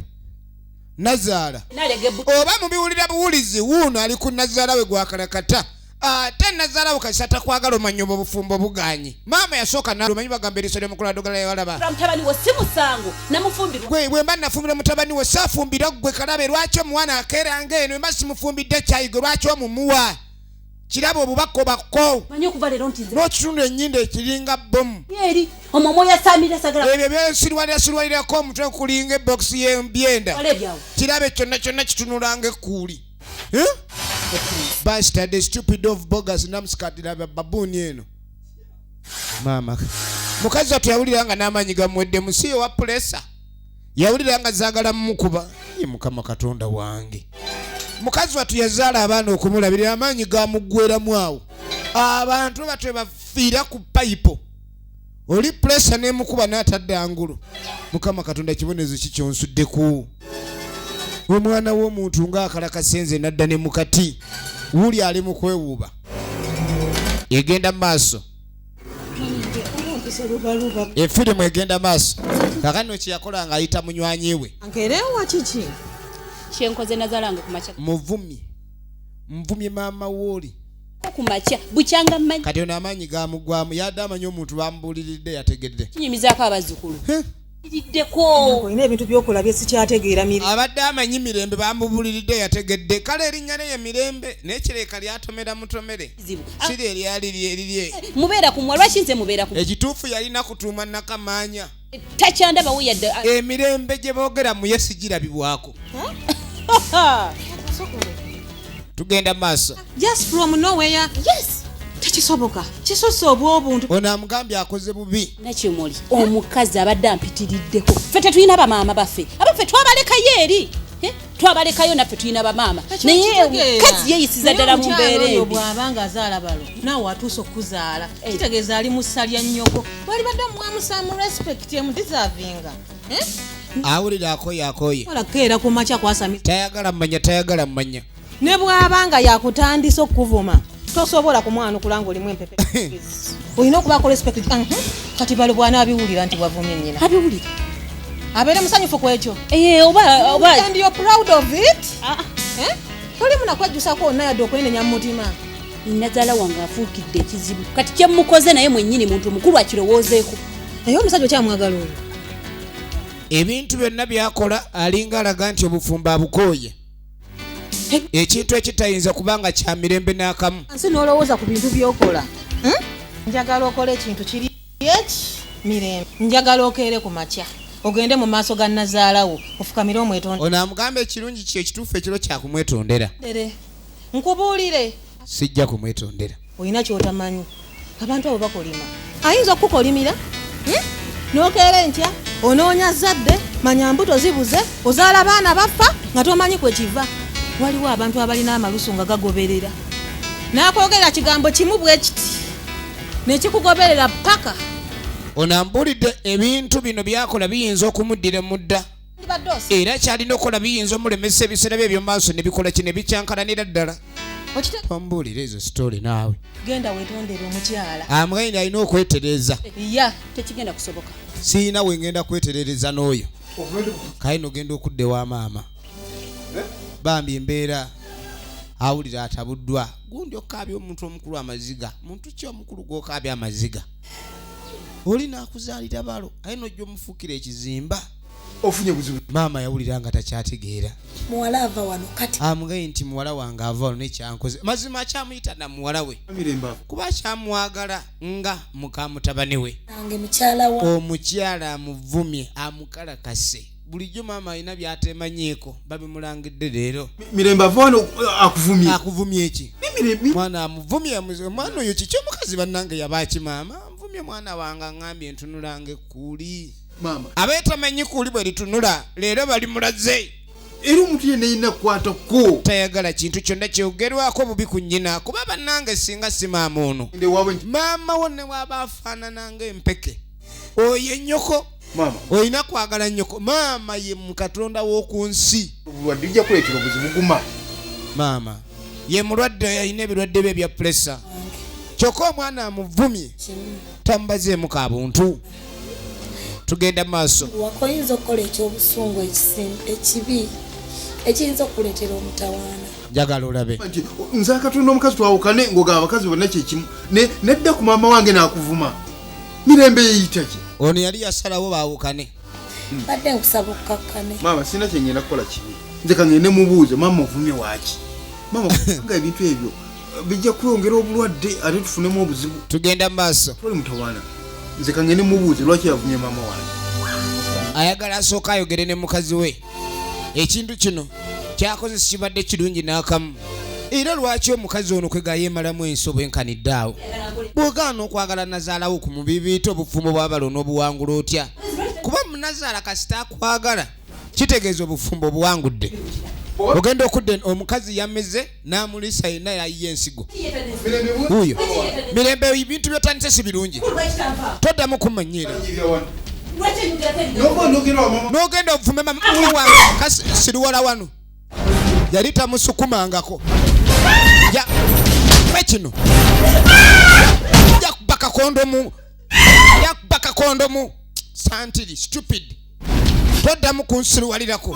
nazaala nalega oba mubiwulira buwulizi wuuno ali ku nazaala we gwakalakata ate nazaala we kasi atakwagala omanya obwo obufumbo buganye maama yasooka namanyi bagamba eriiso lyomukuladogala yewalaba mutabani we si musango namufumbirwa bwe mba nafumbira mutabani we saafumbira gwe kalabe lwaki omwana akeeranga eno emba simufumbidde kyayigo lwaki omumuwa kiraba obubaka obako manyi okuva leero ntize n'okitundu ennyindo ekiringa bomu eri omwomo yasamira sagala ebyo byesirwalirako omutwe kulinga ebokisi y'embyenda wala ebyawo kirabe kyonna kyonna kitunulanga ekkuuli bastard stupid of bogus namusikatira babuuni eno maama mukazi wattu yawulira nga n'amaanyi gamuwedde musi owa pulesa yawulira nga zaagala mumukuba ye mukama katonda wange mukazi wattu yazaala abaana okumulabirira amaanyi gamuggweramu awo abantu batwe bafiira ku payipo oli pulesa n'emukuba n'atadde angulu mukama katonda kibonezo kikyonsuddeku omwana w'omuntu ng'akalakasenze n'adda ne mukati wuli ali mu kwewuuba egenda mu maaso efirimu egenda maaso kakano kyeyakola ng'ayita munywanyi we ankerewa kiki kyenkoze nazalange kumakya nvumye maama wooli kumakya bukyanga mmanyi kati ono amaanyi gaamugwamu yadde amanyi omuntu bamubuuliridde yategedde kinyumizaako abazzukulu iriddeko olina ebintu byokola bye sikyategeera miri abadde amanyi mirembe bamubuuliridde yategedde kale erinnya lye ye mirembe n'ekireka lyatomera mutomere siri eryali lyerirye mubeera kumwa lwaki nze mubeera kumwa ekituufu yalina kutuuma nakamaanya takyandaba we yadde emirembe gye boogera mu ye sigirabibwako tugenda mu maaso just from nowhere yes tekisoboka kisosa obwobuntu ono amugambye akoze bubi nakimuli omukazi abadde ampitiriddeko ffe tetulina bamaama baffe abaffe twabalekayo eri twabalekayo naffe tulina bamaama naye kazi yeyisiza ddala mu mbeera embi bw'abanga azaala balo naawe atuusa okuzaala kitegeeza ali mu ssa lya nnyoko wali badde omwamusaamu respect emudeservinga awulira akoye olakeera ku makya kwasamisa tayagala mmanya ne bw'abanga yakutandisa okuvuma tosobola kumwanukula ng'olimu empepe olina okubaako respect kati balo bwana abiwulira nti wavumye nnyina abiwulira abeere musanyufu ku ekyo oba and you're proud of it toli munakwejjusako onna yadde okwenenya mu mutima nazaala wange afuukidde ekizibu kati kyemukoze naye mwennyini muntu mukulu akirowoozeeko naye omusajja okyamwagala oyo ebintu byonna byakola alinga alaga nti obufumbo abukooye ekintu ekitayinza kubanga kya mirembe n'akamu ansi n'olowooza ku bintu byokola njagala okola ekintu kiri eki mirembe njagala okeere ku makya ogende mu maaso ga nazaalawo ofukamire omwetonda ono amugamba ekirungi kyo ekituufu ekiro kyakumwetondera nkubuulire sijja kumwetondera olina kyotamanyi abantu abo bakolima ayinza okukolimira n'okeera enkya onoonya zadde manya mbuto zibuze ozaala baana bafa nga tomanyi kwekiva waliwo abantu abalina amalusu nga gagoberera n'akwogerera kigambo kimu bwe kiti nekikugoberera paka ono ambuulidde ebintu bino byakola biyinza okumuddira mudda era kyalina okukola biyinza omulemesa ebiseera bye ebyomumaaso ne bikola kino ebikyankalanira ddala tombuulira ezo sitooli naawe genda weetondere omukyala amwene alina okwetereza ya tekigenda kusoboka siina wengenda kweterereza n'oyo kayina ogenda okudda ewa maama bambi embeera awulira atabuddwa gundi okaabya omuntu omukulu amaziga muntu ki omukulu gw'okaabya amaziga oli nakuzaalira balo aye nojja omufuukira ekizimba. ofunye buzibu. Maama yawulira nga takyategeera. muwala ava wano kati Amugaye nti muwala wange ava wano nekyankoze. Mazima akyamuyita na muwala we Mirembe kuba akyamwagala nga muka mutabani we. nange mukyala wa Omukyala amuvumye amukalakase. Bulijjo maama alina byatemanyiiko babimulangidde leero. Mirembe ava wano akuvumye. Akuvumye eki? Mirembe Mwana amuvumye omwana oyo kiki omukazi bannange yabaki maama amuvumye mwana wange ngambye ntunulange kuli. mama. Abeetamanyi kuli bwe litunula leero bali mulaze. Era omuntu yenna yina kukwata ko. Tayagala kintu kyonna kyogerwako bubi ku nnyina kuba bannange singa si maama ono. Nde wawe Maama wo ne waba afaanana ng'empeke. Oyo nnyoko. mama. Olina kwagala nnyoko. Maama ye mukatonda w'oku nsi. Wadde ijja kuleetera obuzibu guma. Maama ye mulwadde alina ebirwadde bye ebya puresa. Kyokka omwana amuvumye tamubazeemu ka buntu. Tugenda maaso. wakoyinza okukola ekyobusungu ekibi ekiyinza okukuleetera omutawaana. Njagala olabe. Nti nze akatonda omukazi twawukane ng'ogaba abakazi bonna kyekimu nedda ku maama wange n'akuvuma. Mirembe yeyita ki? Ono yali yasalawo baawukane. badde nkusaba okukakkane. Maama sina kye ngenda kukola kibi. Nze kangende mubuuze maama ovumye waaki. Maama nga ebintu ebyo bijja kwongera obulwadde ate tufunemu obuzibu. Tugenda maaso. Toli mutawaana. Nze kangende mubuuze lwaki yavumye maama wange. Ayagala asooka ayogere ne mukazi we. Ekintu kino kyakoze kibadde kirungi n'akamu. Era lwaki omukazi ono kwe gayeemalamu ensobo enkanidde awo. Bw'ogaana okwagala Nazaalawo ku mubibiita obufumbo bw'abalo n'obuwangula otya. Kuba Munazaala kasita akwagala kitegeeza obufumbo obuwangudde. Ogenda okudde omukazi yameze n'amulisa yenna yayiye ensigo. Wuuyo Mirembe ebintu by'otandise si birungi. Toddamu kumanyiira. N'ogenda ovume mama wange kasi siriwala wano. Yali tamusukumangako. Ja kino. Ja kubaka kondomu. Ja kubaka kondomu. Santiri stupid. Toddamu kunsiruwalirako.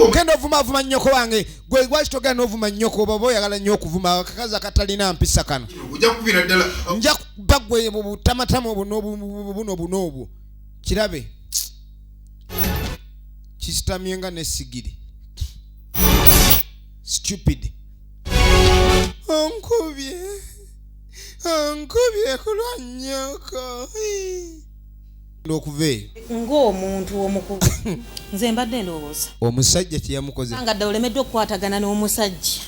Ogenda ovuma nnyoko wange. Gwe lwaki togenda ovuma nnyoko oba oyagala nnyo okuvuma akakazi akatalina mpisa kano. Ojja kubira ddala. Nja kuba gwe mu butamatama obwo. Kirabe. Kisitamye nga n'essigiri. Stupid. Onkubye kulwa nnyoko. Okuveeyo ng'omuntu omukulu nze mbadde ndowooza omusajja kye yamukoze nga dda olemeddwa okukwatagana n'omusajja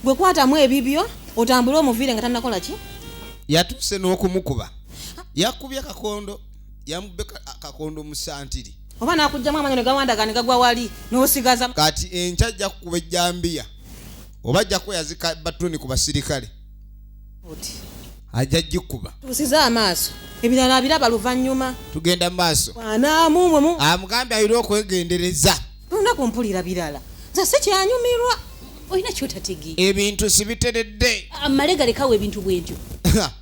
gwe kwatamu ebibyo otambule omuviire nga tannakola ki yatuuse n'okumukuba yakubye kakondo yamubbe kakondo mu santiri oba n'akugjamu amanyo ne gawandaga ne gagwa wali n'osigaza kati enkya ajja kukuba ejjambiya oba ajja kweyazika batuni ku basirikale ajja gikuba tuusiza amaaso ebirala abiraba luvannyuma tugenda maaso anaamuumwemu amugambye ayina okwegendereza lunaku mpulira birala nze si kyanyumirwa olina kyotategeera ebintu sibiteredde amalega lekawo ebintu bwentyo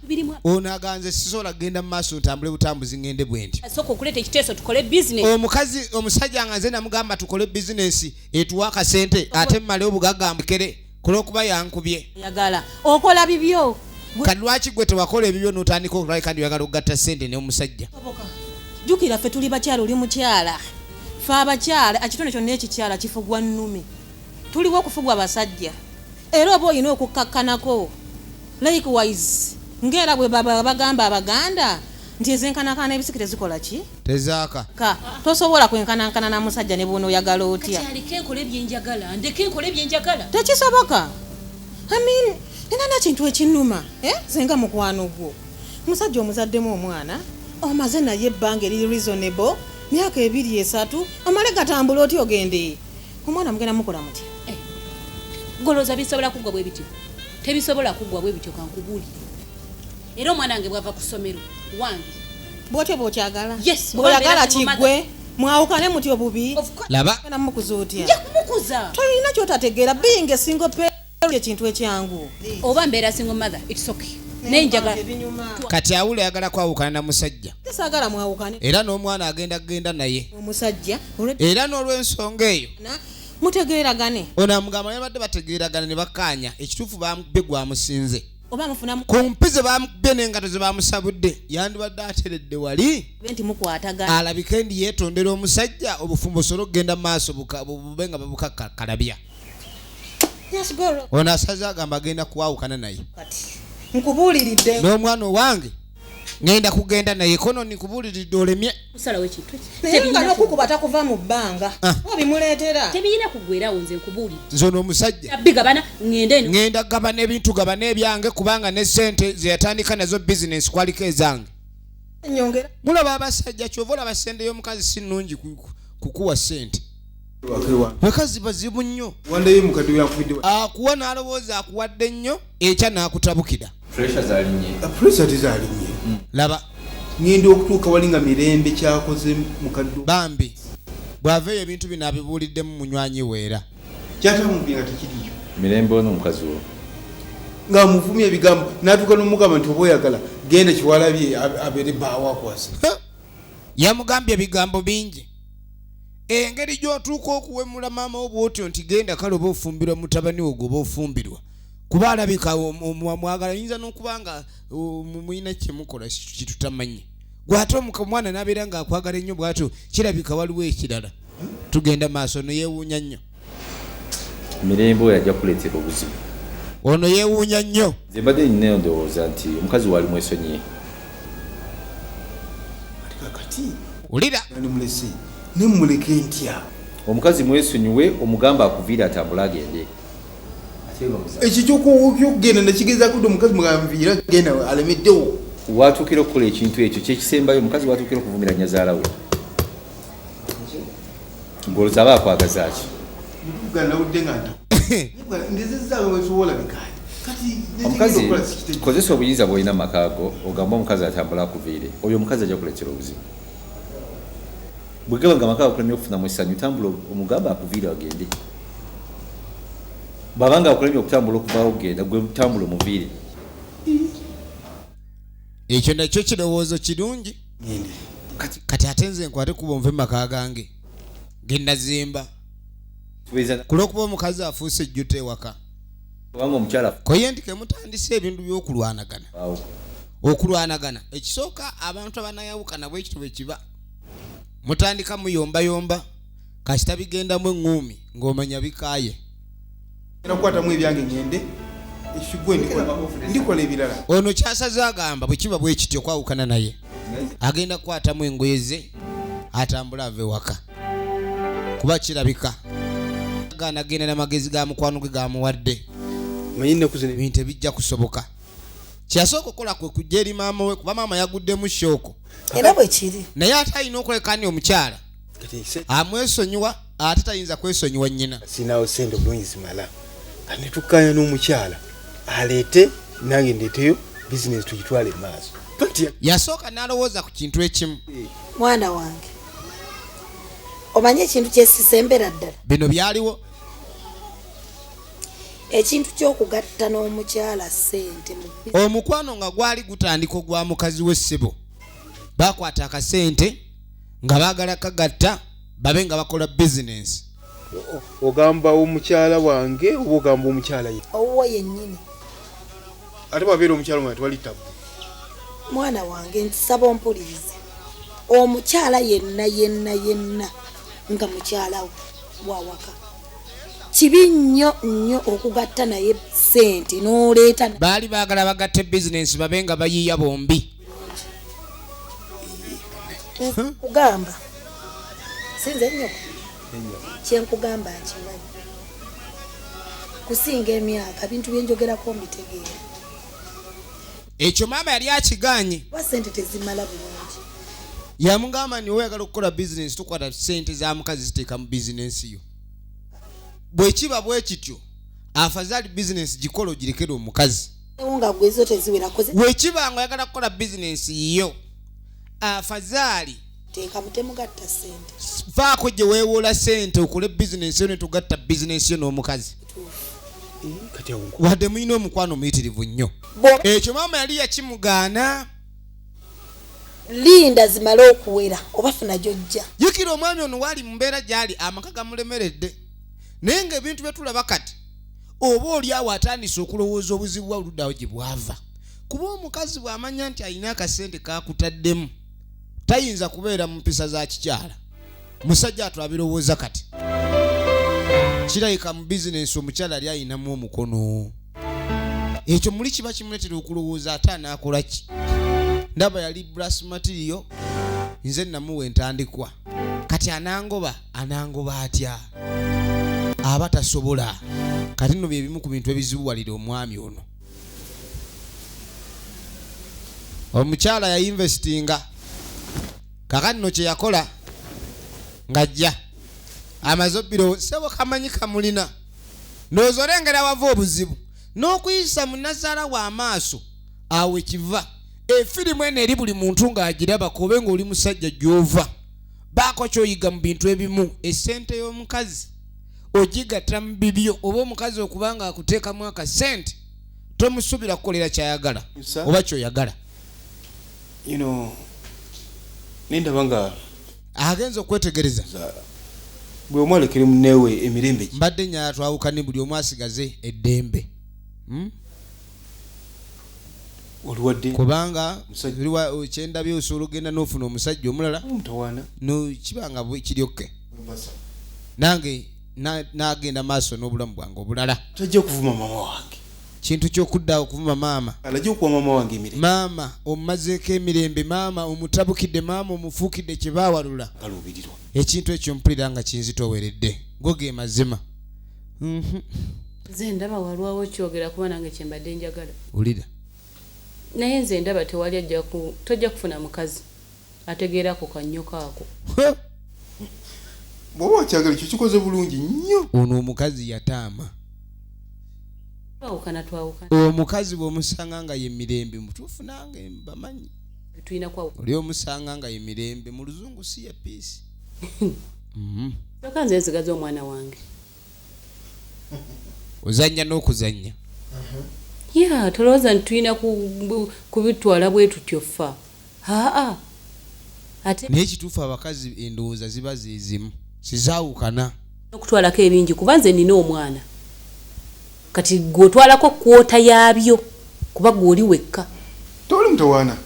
birimu ono aganze sisobola kugenda mu maaso ntambule butambuzi ngende bwentyo asooka okuleeta ekiteeso tukole bizinesi omusajja nga nze namugamba tukole bizinesi etuwa akasente ate mmale obugagambukere kulwokuba yankubye yagala okola bibyo kati lwaki gwe tewakola ebibyo n'otandika okulaba kandi oyagala okugatta ssente n'omusajja jjukira ffe tuli bakyala oli mukyala ffe abakyala ekitonde kyonna ekikyala kifugwa nnume tuliwo okufugwa basajja era oba olina okukkakkanako likewise ng'era bwe bagamba abaganda nti ezenkanakana ebisikire zikola ki tezaaka tosobola kwenkanankana na musajja ne bw'ona oyagala otya aliko enkola ebyenjagala ndeka enkola ebyenjagala tekisoboka nina nekintu ekinnuma senga mukwano gwo musajja omuzaddemu omwana omaze naye ebbanga eri reasonable myaka 2-3 omale gatambula otya ogende omwana mugenda mukola muti goloza bisobola kuggwa bwe bityo tebisobola kuggwa bwe bityo kankubuli era omwana wange bwava ku ssomero wange bwotyo bwokyagala Yes, bwoyagala kiggwe mwawukane muti obubi laba genda mukuza otya nja kumukuza tolina kyotategeera binga esingo pe ekintu ekyangu oba mbeera single mother it's okay nenjagala kati awula ayagala kwawukana na musajja tesagala mwawukane era n'omwana agenda naye omusajja era n'olw'ensonga eyo mutegeeragane ono amugamba naye badde bategeeragana ne bakkaanya ekituufu bamubbe gwamusinze oba mufuna kumpi ze bamukubye n'engato ze bamusabudde yandibadde ateredde wali nti mukwatagana alabika endi yeetondera omusajja obufumbo osobola okugenda mu maaso bube nga babukakkalabya ono asaze agamba agenda kuwawukana naye nkubuuliridde n'omwana owange ngenda kugenda naye kono nikubuuliridde olemye kusalawo ekintu naye nga n'okukuba takuva mu bbanga obimuleetera tebiyina kuggwerawo nze nkubuulire zono omusajja abbi gabana ngende eno ngenda gabana ebintu gabana ebyange kubanga ne sente zeyatandika nazo bizinesi kwaliko ezange nyongera mulaba abasajja kyova olaba sente y'omukazi si nnungi kukuwa sente wakewa bakazi bazibu nnyo wandayo mukadde yakufidde akuwa n'alowooza akuwadde nnyo ekya n'akutabukira pressure zalinye pressure tizalinye laba ngenda okutuuka wali nga mirembe kyakoze mukadde bambi bw'aveeyo ebintu bino abibuuliddemu munywanyi weera kyatamubye nga tekiriyo mirembe ono omukazi wo ng'amuvumya ebigambo n'atuuka n'omugamba nti oba oyagala genda kiwalabye abeere bbaawo akwasa yamugambye ebigambo bingi engeri gy'otuuka okuwemula maama wo bw'otyo nti genda kale oba ofumbirwa mutabani wo gwe oba ofumbirwa kuba alabika mwagala yinza n'okuba nga mulina kyemukola kitutamanyi gwate omwana n'abeera ng'akwagala ennyo bw'atyo kirabika waliwo ekirala tugenda maaso ono yeewuunya nnyo mirembe oyo ajja kuleetera obuzibu ono yeewuunya nnyo nze mbadde ninayo ndowooza nti omukazi waali mwesonyiye kakati wulira nimulese nemuleke ntya omukazi mwesonyiwe omugamba akuviire atambule agende ekyo kyokugenda nakigezaako dde omukazi mugamviira genda alemeddewo watuukira okukola ekintu ekyo kyekisembayo omukazi watuukira okuvumira nyazaala we ng'olowooza aba akwagaza ki ganawudde nga ndezezaawe wesobola bikaali kati omukazi kozesa obuyinza bw'olina mu makaago ogamba omukazi atambula akuviire oyo omukazi ajja kuleetera obuzibu bwegaba nga amakaago akulemye okufunamu essanyu tambula omugamba akuviire agende bw'abanga akulemye okutambula okuvaawo okugenda gwe tambula omuviire ekyo nakyo kirowoozo kirungi kati ate nze nkwate kuba onve mu maka gange gendazimba kulwokuba omukazi afuuse ejjuta ewaka kubanga omukyala koye nti kemutandise ebintu by'okulwanagana okulwanagana ekisooka abantu abanayawukana bwekito bwe kiba mutandika muyombayomba kasita bigendamu eŋŋuumi ng'omanya bikaaye nakukwatamu ebyange ngende ekigwe ndikola ebirala ono kyasaze agamba bwe kiba bwe kityo kwawukana naye agenda kukwatamu engoye ze atambule ave waka kuba kirabika ganagenda n'amagezi ga mukwano gwe gamuwadde ebintu ebijja kusoboka kyasooka okukola kwe kujja eri maama we kuba maama yaguddemu shooko era bwe kiri naye ate alina okulekani omukyala amwesonyiwa ate tayinza kwesonyiwa nnyina sinawo sente bulungi zimala kati netukkanya n'omukyala aleete nange ndeeteyo bizinesi tugitwale maaso yasooka n'alowooza ku kintu ekimu mwana wange omanye ekintu kyesisembera ddala bino byaliwo ekintu ky'okugatta n'omukyala ssente mu omukwano nga gwali gutandika ogwa mukazi w'essebo bakwata akasente nga baagala kagatta babe nga bakola bizinesi ogamba omukyala wange oba ogamba omukyala ye owuwo yennyini ate bwabeera omukyala wange tewali tabu mwana wange ntisaba ompulirize omukyala yenna nga mukyala wawaka kibi nnyo okugatta naye ssente n'oleeta baali baagala bagatte bizinesi babe nga bayiiya bombi kugamba sinze nnyo kyenkugamba nkimanyi kusinga emyaka bintu byenjogerako mbitegeera ekyo maama yali akiganye kuba ssente tezimala bulungi yamugamba nti oyagala okukola bizinesi tukwata ssente za mukazi ziteeka mu bizinesi yo bwe kiba bwe kityo afazaali bizinesi gikola ogirekere omukazi nga gwezo teziwerakoze bwe kiba nga oyagala kukola bizinesi yo afazaali teeka mutemugatta ssente faako gye weewola ssente okole bizinesi yo netugatta bizinesi yo n'omukazi wadde mulina omukwano muyitirivu nnyo ekyo maama yali yakimugaana linda zimale okuwera oba funa gyojja jjukira omwami ono waali mu mbeera gy'ali amaka gamulemeredde naye ng'ebintu bye tulaba kati oba oli awo atandise okulowooza obuzibu bwa oluddawo gye bwava kuba omukazi bw'amanya nti alina akasente kakutaddemu tayinza kubeera mu mpisa za kikyala musajja atwabirowooza kati kirabika mu bizinensi omukyala ali ayinamu omukono ekyo muli kiba kimuletera okulowooza ate anaakola ki ndaba yali brass material nze namuwa entandikwa kati anangoba atya aba tasobola kati nno byebimu ku bintu ebizibuwalira omwami ono omukyala yayinvestinga kakati nno kye yakola ng'ajja amaze obbiro sebo kamanyi kamulina ndowooza olengera wava obuzibu n'okuyisa munazaala w'amaaso awe kiva efirimu eno eri buli muntu ng'agiraba kobe ng'oli musajja gy'ova baako kyoyiga mu bintu ebimu essente y'omukazi ogigatta mu bibyo oba omukazi okuba nga akuteekamu akasente tomusuubira kukolera kyayagala oba kyoyagala nendaba nga agenza okwetegereza bwe omwalekere muneewe emirembe mbadde nyala twawukane buli omu asigaze eddembe oluwadde kubanga kyendabye osobola ogenda n'ofuna omusajja omulala kibanga kiryokke nange n'agenda maaso n'obulamu bwange obulala tajja okuvuma mama wange kintu ky'okudda okuvuma maama alajja okuwa mama wange emirembe maama omumazeeko emirembe maama omutabukidde maama omufuukidde kye baawalula kaluubirirwa ekintu ekyo mpulira nga kinzitoweredde go ge mazima nze ndaba walwawo kyogera kuba nange kyembadde njagala wulira naye nze ndaba tewali tojja kufuna mukazi ategeera ku kannyoka ako bw'oba wakyagala ekyo kikoze bulungi nnyo ono omukazi yataama twawukana omukazi bw'omusanga nga ye mirembe mutuufu nange bamanyi tulina kwawuka oli omusanga nga ye mirembe mu luzungu si ya piisi soka nze nsigaza omwana wange ozannya n'okuzannya ya tolowooza nti tulina kubitwala bwe tutyo ffa ate naye ekituufu abakazi endowooza ziba zezimu sizaawukana okutwalako ebingi kuba nze nina omwana kati gwotwalako kwota yaabyo kuba gwoli wekka toli mutawaana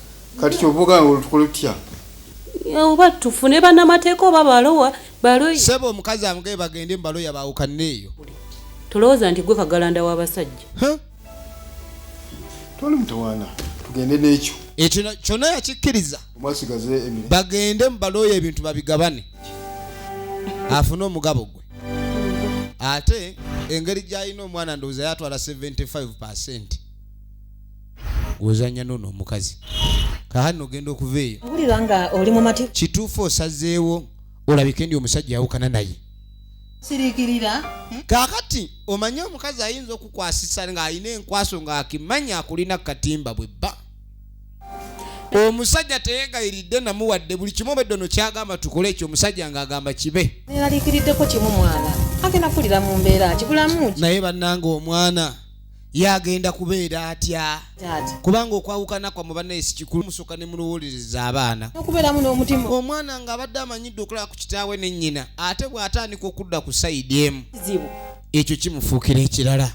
kati kyovuga nga olutukole tutya oba tufune bannamateeka oba baloya seba omukazi amugaye bagende mu baloya baawukanira eyo tolowooza nti gwe kagalanda w'abasajja toli mutawaana tugende n'ekyo ekyo kyonna yakikkiriza omwasigaze emirembe bagende mu baloya ebintu babigabane afune omugabo gwe ate engeri gy'alina omwana ndowooza yatwala 75% gwozanya noono omukazi kakati nogenda okuva eyo owulira nga oli mu mati kituufu osazeewo olabike ndi omusajja yawukana naye siriikirira kakati omanye omukazi ayinza okukwasisa ng'alina enkwaso ng'akimanya akulina katimba bwe bba omusajja teyeegayiridde namuwadde buli kimu obeddono kyagamba tukole ekyo omusajja ng'agamba kibe neraliikiriddeko kimu mwana agenda kulira mu mbeera kibulamu naye bannanga omwana yagenda kubeera atya kubanga okwawukana kwammwe bannaye kikulu musooka ne mulowolereza abaana okubeeramu n'omutima omwana ng'abadde amanyidde okulaba ku kitaawe ne nnyina ate bw'atandika okudda ku sayidi emu ekyo kimufuukira ekirala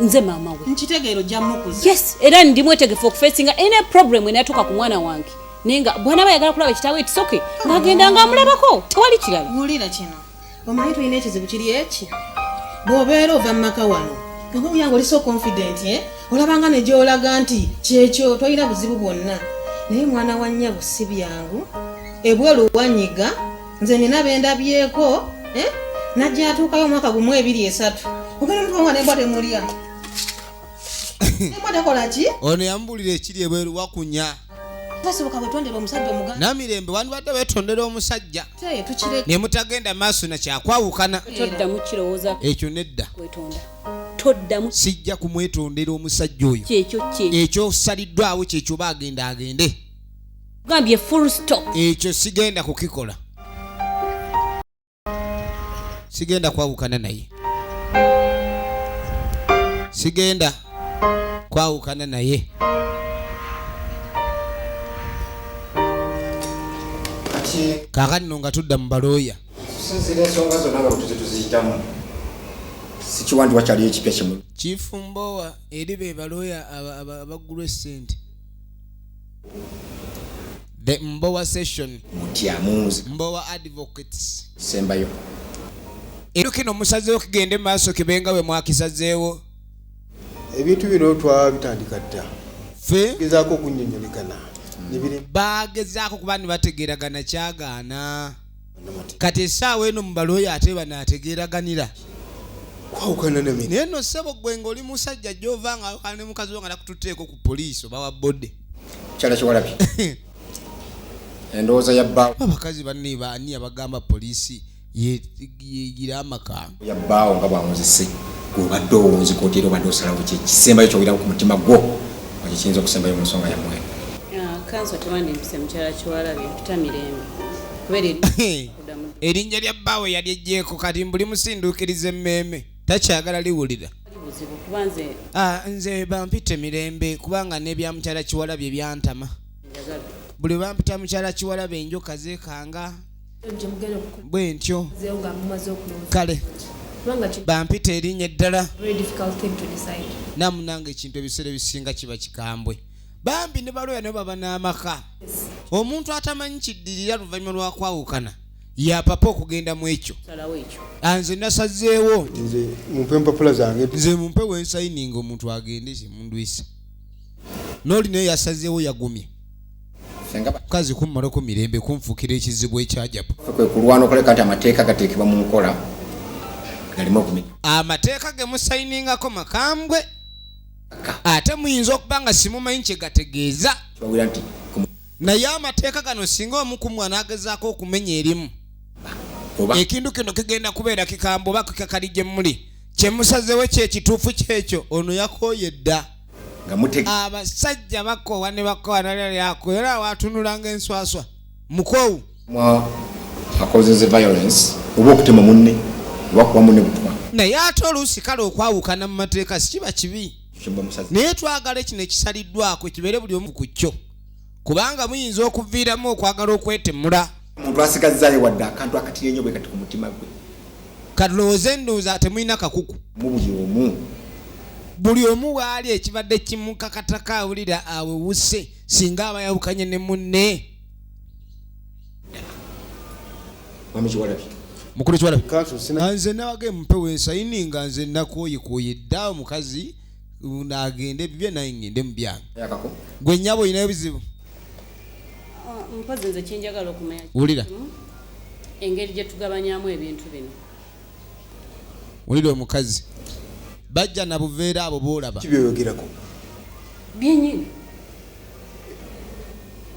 nze maama we nkitegeero jjamukuza yes era ndi mwetegefu okufeesinga ene problem enatuuka ku mwana wange naye nga bw'anaaba yagala kulaba ekitaawe ekisoke ng'agenda ng'amulabako tewali kirala wulira kino omanyi tulina ekizibu kiri eki bw'obeera ova mu maka wano ngaomuyango oli so confident olabanga ne gy'olaga nti kyekyo tolina buzibu bwonna naye mwana wa nnyabo si byangu ebweru wanyiga nze nina bendabyeko najja atuukayo omwaka gumu 2-3 ogenda mutuwa nembwa temulya nembwa tekola ki ono yamubulira ekiri ebweru wakunya tasoboka bwetondera omusajja omuganda namirembe wandibadde weetondera omusajja tukireke ne mutagenda maaso nakyakwawukana toddamu kirowooza ekyo nedda wetonda toddamu sijja kumwetondera omusajja oyo kyekyo ekyosaliddwawo kyekyo bagenda agende gambye full stop ekyo sigenda kukikola sigenda kwawukana naye sigenda kwawukana naye kati kakati no nga tudda mu balooya sinzira ensonga zonna nga bwe tuziyitamu sikiwandi wakyali ekipya kimu Chief Mbowa eri be baloya abagulwa essente. The Mbowa session. mutyamunzi Mbowa advocates. sembayo Erukino musazeewo kigende maaso kibenga we mwakisazeewo. ebintu bino twabitandika dda Fe gezaako okunyonyolegana nebire bagezaako kuba ne bategeeragana kyagaana. Kati essaawa eno mu baloya ate banaategeeraganira. kwawukana namini Naye nno ssebo gwe ng'oli musajja gy'ova nga ne mukazi wo nga nakututeeko ku poliisi oba wa bodde. kyala kiwalabye endowooza yabbaawo Abakazi banne baani abagamba poliisi yegira amaka. yabbaawo nga bwawunzise gwobadde owunzika oti era obadde osalawo kisembayo kyogerawo ku mutima gwo nga kiyinza okusembayo mu nsonga yammwe kanso tewandempise mukyala Kiwalabe tutamirembe Erinnya lya bbaawe yali ejjeeko kati buli musinduukiriza emmeeme takyagala liwulira. buzibu kuba nze Nze bampite mirembe kubanga n'ebya mukyala Kiwalabe byantama. njagala Buli bampita mukyala Kiwalabe enjoka zeekanga gye mugenda bwe ntyo. okuzeewo nga mumaze okulowooza Kale kubanga kino bampite erinnya eddala very difficult thing to decide. namunanga ekintu ebiseera ebisinga kiba kikambwe. Bambi ne baloya ne baba n'amaka. Omuntu atamanyi kiddirira luvannyuma lwa kwawukana yapapa okugenda mu ekyo. salawo ekyo Nze nasazeewo nze mumpe empapula zange nze mumpe wensayininga omuntu agende kimundwisa. N'oli naye yasazeewo yagumye. fenga Kazi kummalako mirembe kunfuukira ekizibu ekyajabu. kwe kulwana okuleka nti amateeka gateekebwa mu nkola galimu okumenya Amateeka ge musayiningako makambwe ate muyinza okuba nga simumanyi kye gategeeza. kibawira nti Naye amateeka gano singa omu ku mwana agezaako okumenya erimu oba ekintu kino kigenda kubeera kikambwe oba kikakali gye muli kye musazeewo kyekituufu kyekyo ono yakooye dda. nga mutege Abasajja bakoowa ne bakoowa nalyako era waatunulanga enswaswa mukoowu. akozeze violence oba okutema munne oba kuba munne butwa Naye ate oluusi kale okwawukana mu mateeka si kiba kibi. kyemba musazi Naye twagala kino ekisaliddwako kibeere buli omu ku kyo kubanga muyinza okuviiramu okwagala okwetemula. omuntu asigazzaayo wadde akantu akatira ennyo bwe kati ku mutima gwe Kalowooze ndowooza temulina kakuku. mu buli omu Buli omu waali ekibadde kimukakataka awulira awewuse singa aba yawukanye ne munne. mwami Kiwalabe Mukulu Kiwalabe. kanso sina Nze nawage mpewe ensayininga nze nakooyikooye dda omukazi n'agenda ebibye naye ngende mu byange. yakako Gwe nnyabo olinayo ebizibu. mpozi nze kyenjagala okumanya Wulira. engeri gye tugabanyamu ebintu bino Wulira omukazi. Bajja na buveera abo boolaba. kibyoyogerako byenyini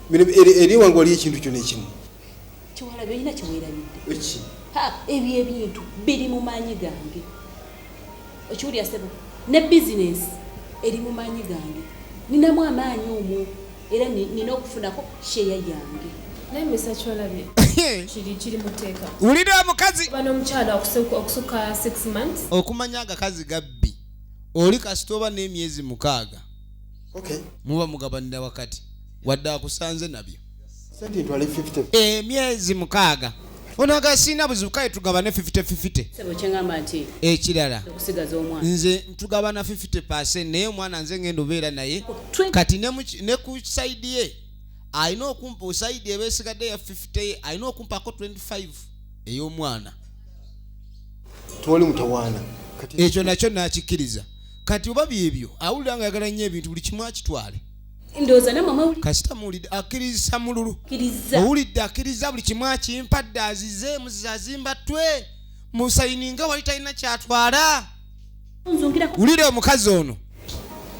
bino eri wange waliyo ekintu kyona ekimu Kiwalabe olina kyeweerabidde eki ebyo ebintu biri mu maanyi gange okiwulira sebo ne bizinesi eri mu maanyi gange ninamu amaanyi omwo era nina okufunako sheya yange naye Mr. Kiwalabe kiri mu tteeka Wulira omukazi. kuba n'omukyala okusuka 6 months Okumanya agakazi gabbi. Oli kasita oba n'emyezi 6 okay muba mugabanira wakati wadde akusanze nabyo. sente ntwale 50 Emyezi 6 ono agasiina buzibu kale tugabane 50-50. sebo kyengamba nti Ekirala okusigaza omwana nze ntugabana 50% naye omwana nze ngenda obeera naye kati ne ku side ye alina okumpa side ebeesigadde ya 50 alina okumpako 25 ey'omwana. twali mutawaana kati Ekyo nakyo nakikkiriza. Kati oba byebyo awulira nga yagala nnyo ebintu buli kimu akitwale. ndowooza ne mama Kasita muwulidde akkiriza mululu. ulikiriza Owulidde akkiriza buli kimu akimpadde azize muzazimba twe musayininga wali talina kyatwala. nzungirako Wulira omukazi ono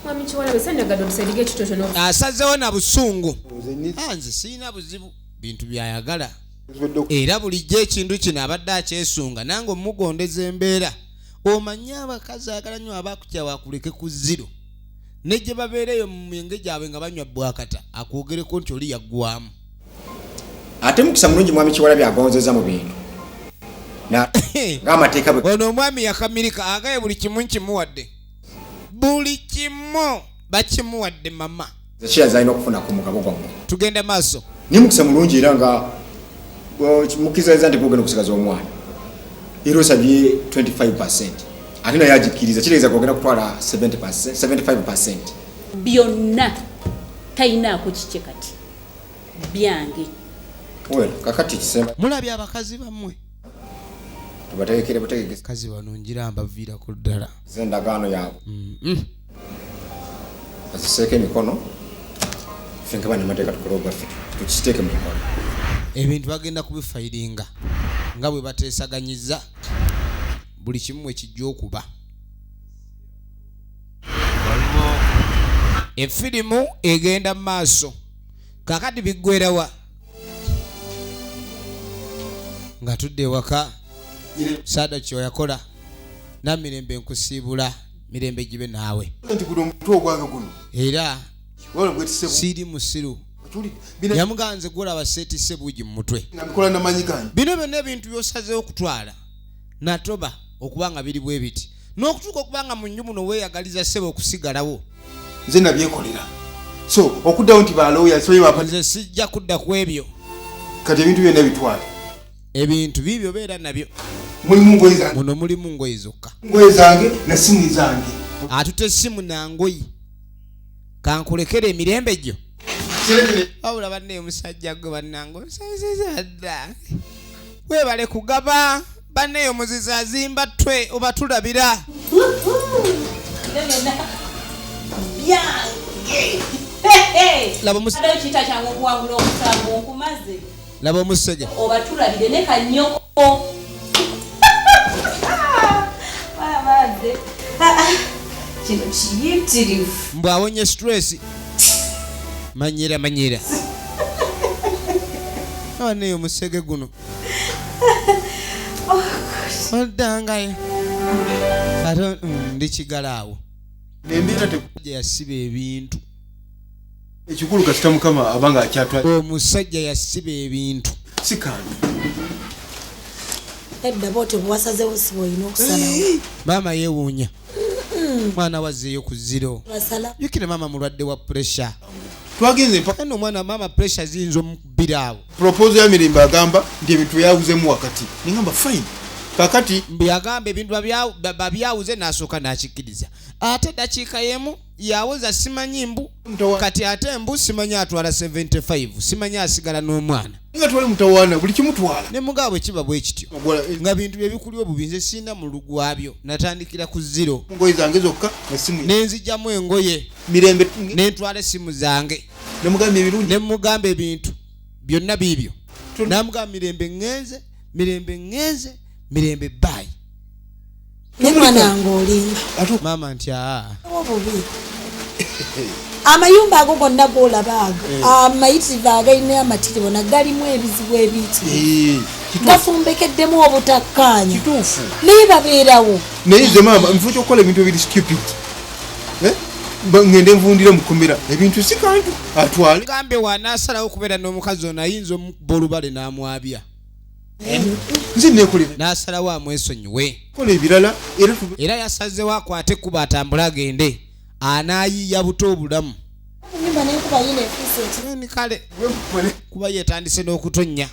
mwami Kiwalabe sandyagadde otusaidike ekitotono asazeewo na busungu. nze Nze sirina buzibu bintu byayagala nizibadde era bulijjo ekintu kino abadde akyesunga nange omugondeza embeera. Omanye abakazi ayagala nnyo abakutya wakuleke ku ziro ne gye babeereyo mu myenge gyabwe nga banywa bwakata akwogereko nti oli yaggwamu. ate mukisa mulungi mwami Kiwalabe agonzeza mu bintu ng'amateeka bwe Ono omwami yakamirika agaye buli kimu nkimuwadde. Buli kimu bakimuwadde mama. zekiyaza alina okufuna ku mugabo gwammwe Tugende maaso. ni mukisa mulungi era nga mukkiriza nti kugenda okusigaza omwana era osabye 25% ate naye agikiriza kitegeeza kwogera kutwala 75%. byonna tayinaako kike kati byange. Well, kakati kisemba mulabye abakazi bammwe tubategekere butegekese kazi bano njira mbaviirako ddala zendagaano yaabwe baziseeko emikono ffe nga bannamateeka tukole obwaffe tukiteeke mu mikono ebintu bagenda kubifayiringa nga bwe bateesaganyiza buli kimu ekijja okuba. Efirimu egenda mu maaso kakati biggwerawa nga tudde ewaka saada kyoyakola namirembe nkusiibula mirembe gibe naawe era siiri musiru yamuganze gwolaba seetisse buugi mu mutwe bino byonna ebintu byosazeewo okutwala natoba okuba nga biri bwe biti n'okutuuka okuba nga mu nnyu muno weeyagaliza ssebe okusigalawo nze nabyekolera so okuddawo nti balooya nze sijja kudda ku ebyo kati ebintu byonna bitwale ebintu bibyo beera nabyo mulimu ngoye zange muno mulimu ngoye zokka ngoye zange na simu zange atute simu nangoyi kankulekera emirembe gyo wabula banne omusajja gwe bannange omusazizadda webale kugaba banneyo muziza azimba twe oba tulabira laba omusege oba tulabire ne kanyoko kino kiyitirivu mbwawonye stress manyira abaneyo omusege guno oddangayo ate ndikigalaawo nembeera yasiba ebintu ekikulu kasita mukama abanga akyatwa omusajja yasiba ebintu sikandi edda bote bwasazewo sibo ino okusalawo maama yeewuunya mwana wazzeeyo ku zero basala yukire maama mulwadde wa pressure twagenze mpaka no mwana maama pressure ziyinza omukubira awo propose ya mirimba agamba nti ebintu byawuzemu wakati ningamba fine kakati byagamba ebintu babyawuze n'asooka n'akikkiriza ate dakiika yemu yawoza simanyi mbu kati ate mbu simanyi atwala 75 simanyi asigala n'omwana nga twali mutawaana buli kimutwala ne mugabo bwe kiba bwe kityo nga bintu bye bikuli obubinze sinda mu lugwabyo natandikira ku zero ngoye zange zokka na simu nenzijjamu engoye mirembe nentwala essimu zange nemugamba ebirungi nemugamba ebintu byonna biibyo namugamba mirembe ngenze mirembe bayi ne mwana ngolinga maama nti obubi amayumba ago gonna golabaaga amayitirivu agalina amatirivu nagalimu ebizibu ebiyitirivu gafumbekeddemu obutakkaanya kituufu naye babeerawo naye ze maama nfu kyokukola ebintu ebiri stupid ngende nvundira mukomera ebintu si kantu atwale gambe wanaasalawo okubeera n'omukazi ono ayinza omukuba olubale n'amwabya nze nekolera n'asalawo amwesonyiwe kola ebirala era yasazewo akwate kuba atambule agende anaayiya buto obulamu nyumba nenkuba yina efiseti kale kuba yetandise n'okutonnya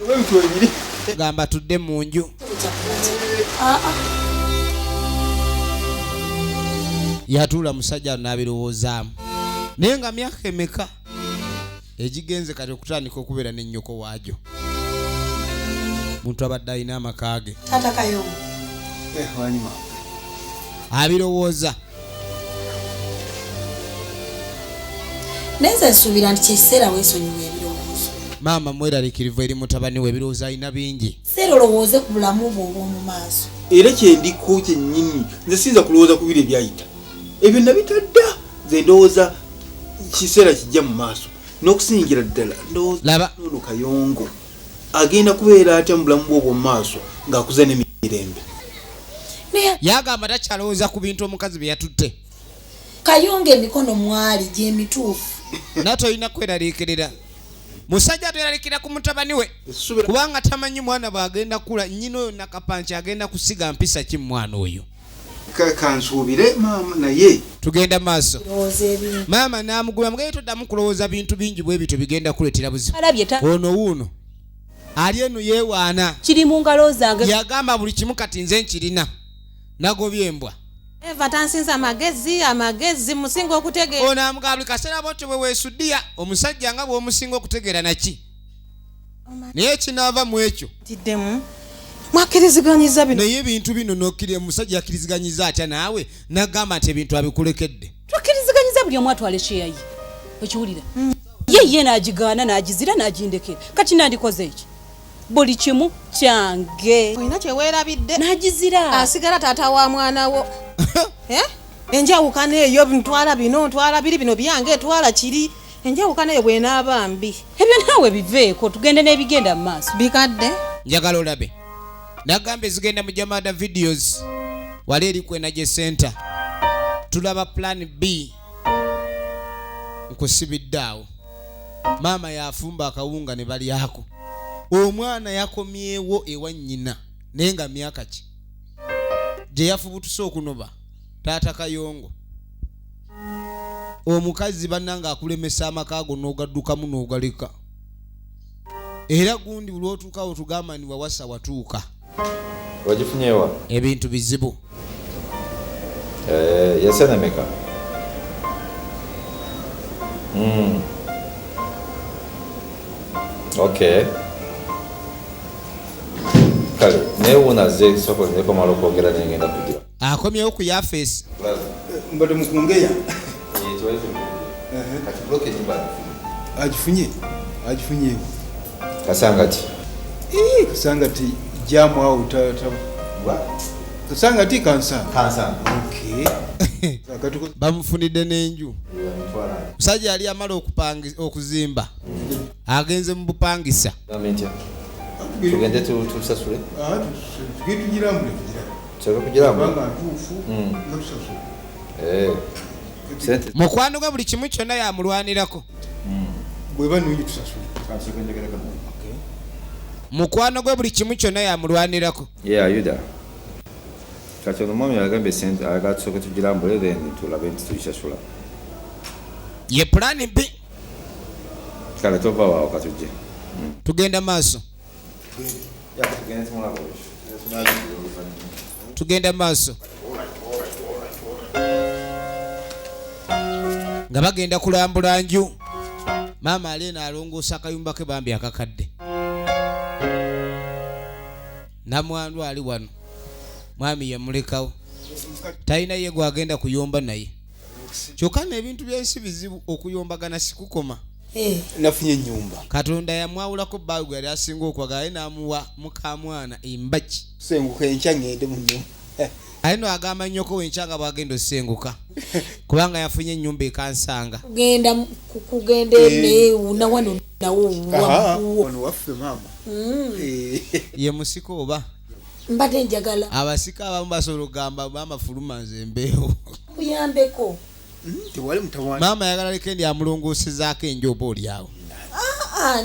gamba tudde mu nju yatuula musajja n'abirowoozaamu naye nga myaka emeka egigenze kati okutandika okubeera n'ennyoko waagyo muntu abadde alina amaka ge tata kayomo abirowooza neze nsuubira nti kyekiseera weesonyiwa ebirowoozo maama mweraliikirivu eri mutabani we ebirowoozo alina bingi seera olowooze ku bulamu bwo obw'omu maaso era kyendiko kyennyini nze siyinza kulowooza ku biri ebyayita ebyo nabitadda ze ndowooza kiseera kijja mu maaso n'okusingira ddala ndowooza ono kayongo agenda kubeera atya mu bulamu bwo obw'omu maaso ng'akuza n'emirembe yagamba takyalowooza ku bintu omukazi bye yatutte kayonga emikono mwali gy'emituufu natolina kweraliikirira musajja atweraliikira ku mutabani we kubanga tamanyi mwana bw'agenda kula nnyina oyo nakapanki agenda kusiga mpisa ki mwana oyo kansuubire maama naye tugenda maaso lowooza ebintu maama n'amugula mugaye toddamu kulowooza bintu bingi bwe bityo bigenda kuleetera buzibu alabye ono wuuno ali eno yeewaana kiri mu ngalo zange yagamba buli kimu kati nze nkirina nagobye embwa eva tansinza amagezi musinga okutegeera ono amugaa buli kaseera bwotyo bwe weesuddiya omusajja nga bw'omusinga okutegeera naki naye kinaava mu ekyo tiddemu mwakiriziganyiza bino naye ebintu bino nokkiri omusajja yakiriziganyiza atya naawe nagamba nti ebintu abikulekedde twakiriziganyiza buli omu atwale kyeyayi okiwulira ye n'agigaana n'agizira n'agindekera kati nandikoze eki buli kimu kyange olina kyeweerabidde n'agizira asigala taata wa mwana wo enjawukana eyo ntwala bino ntwala biri bino byange twala kiri enjawukana eyo bw'enaaba mbi ebyo naawe biveeko tugende n'ebigenda mu maaso bikadde njagala olabe nagamba ezigenda mu Jamada videos wali eri kwenaje center tulaba plan B nkusibidde awo maama yafumba akawunga ne balyako omwana yakomyewo ewa nnyina naye nga myaka ki gye yafubutuse okunoba taata Kayongo omukazi bannanga akulemesa amaka ago n'ogaddukamu n'ogaleka era gundi buli otuukawo tugamba ni wawasa watuuka wagifunyewa ebintu bizibu yasenemeka okay kale naye wunaze soko nekomala okwogera nengenda kugira akomyewo ku yafeesi mbadde mukungeya kati bloke nimba agifunyeewo kasangati kasangati jamu au kasangati kansa bamufunidde n'enju musajja yali amala okuzimba agenze mu bupangisa tugende tusasule mukwano gwe buli kimu kyonna yamulwanirako bweba nungi tusasule mukwano gwe buli kimu kyonna yamulwanirako ayuda kati ono mwami agambye sente ayagala tusooke tugirambule then tulabe nti tuyisasula ye plan B kale tova waawo katujje tugenda maaso tugenda maaso nga bagenda kulambula nju maama alina alongoosa akayumba ke bambi akakadde namwandu ali wano mwami yamulekawo talina ye gwagenda kuyomba naye kyokka n'ebintu byensi bizibu okuyombagana sikukoma nafunye ennyumba katonda yamwawulako bbaawe yali asinga okwagala ye n'amuwa mukamwana embaki senguka enkya ngende mu nyumba alino agamba nnyoko wenkyanga bwagenda osenguka kubanga yafunye ennyumba ekansanga kugenda neewuna wano wano waffe maama ye musiko oba mbadde njagala abasika abamu basobola okugamba bamafuluma nze embeewo kuyambeko tewali mutawaana maama yagala leka endi amulongoosezaako enju oba oliawo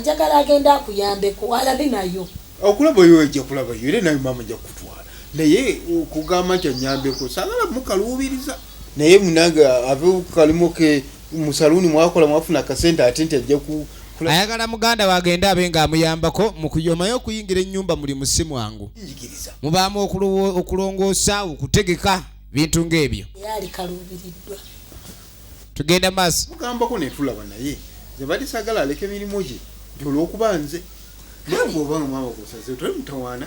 njagala agenda akuyambeko alabe nayo okulabayo ejja kulabayo era naye maama ajja kutwala naye okugamba nti anyambeko sagala mukaluubiriza naye munange ave kalimu ke musaluni mwakola mwafuna akasente ate nti ajja ayagala muganda wagenda abe ng'amuyambako mu kuyomayo okuyingira ennyumba muli musimu wangu mubaamu okulongoosa okutegeka bintu ng'ebyo yali kaluubiriddwa tugenda maaso mugambako netulaba naye ze bali sagala aleke emirimu gye nti olw'okuba nze naye bw'obanga maama gosaze toli mutawaana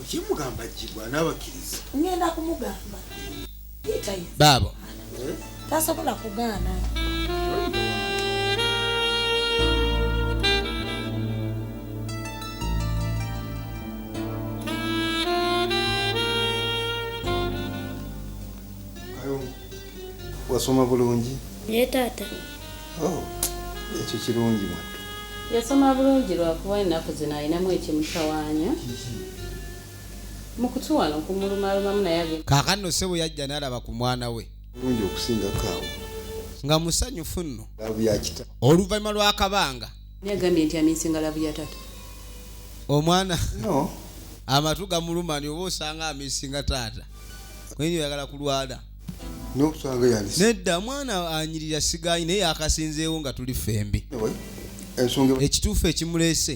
okimugamba jjibwa n'abakkiriza ngenda kumugamba yetayo baabo tasobola kugaana wasoma bulungi ye taata ekyo kirungi mwattu yasoma bulungi lwakuba ennaku zino alinamu ekimutawaanya mu kutuwano okumulumalumamu naye agenda kaakano ssebo yajja n'alaba ku mwana we bulungi okusingako awo nga musanyufu nno labu yakita oluvannyuma lw'akabanga naye agambye nti amiisinga labu ya taata omwana no amatu gamulumani oba osanga amiisinga taata kwenyi oyagala kulwala n'okusanga yandisi nedda mwana anyirira sigaanyi naye akasinzeewo nga tuli fembi ensonga ekituufu ekimuleese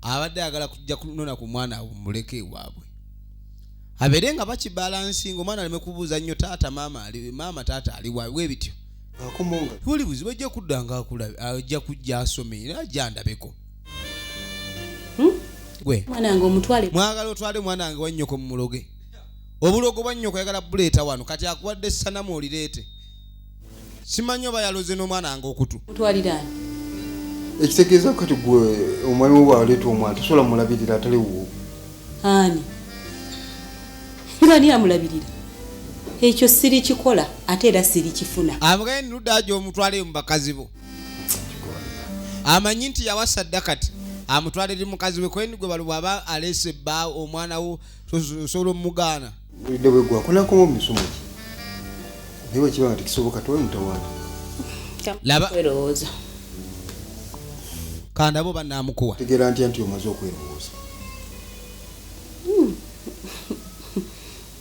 abadde ayagala kujja kunona ku mwana muleke ewaabwe aberenga bakibalansinga omwana aleme kubuuza nnyo taata maama taata aliwa webityo akomonga tuli buzibu ajja kuddanga akulabe ajja kujja asome era ajja ndabeko gwe mwanange omutwale mwagala otwale mwanange wa nnyoko mu muloge obulogo bwa nnyoko yagala buleeta wano kati akuwadde essanamu olireete simanyi oba yaloze n'omwanange okutu mutwalirani ekitegeeza kati gwe omwami wo bwaleeta omwana tosobola mulabirira ataliwo ani nga ni amulabirira ekyo siri kikola ate era siri kifuna amugende luddajo omutwale mu bakazi bo amanyi nti yawasadda kati amutwale eri mukazi we kwendi gwe balo bwaba alese bba omwana wo osobola omugaana budde bwe gwakonakomo mu misomo ki naye bwekiba nga tekisoboka towe mutawaana laba kwerowooza kandabo bannaamukuwa tegeera ntya nti omaze okwerowooza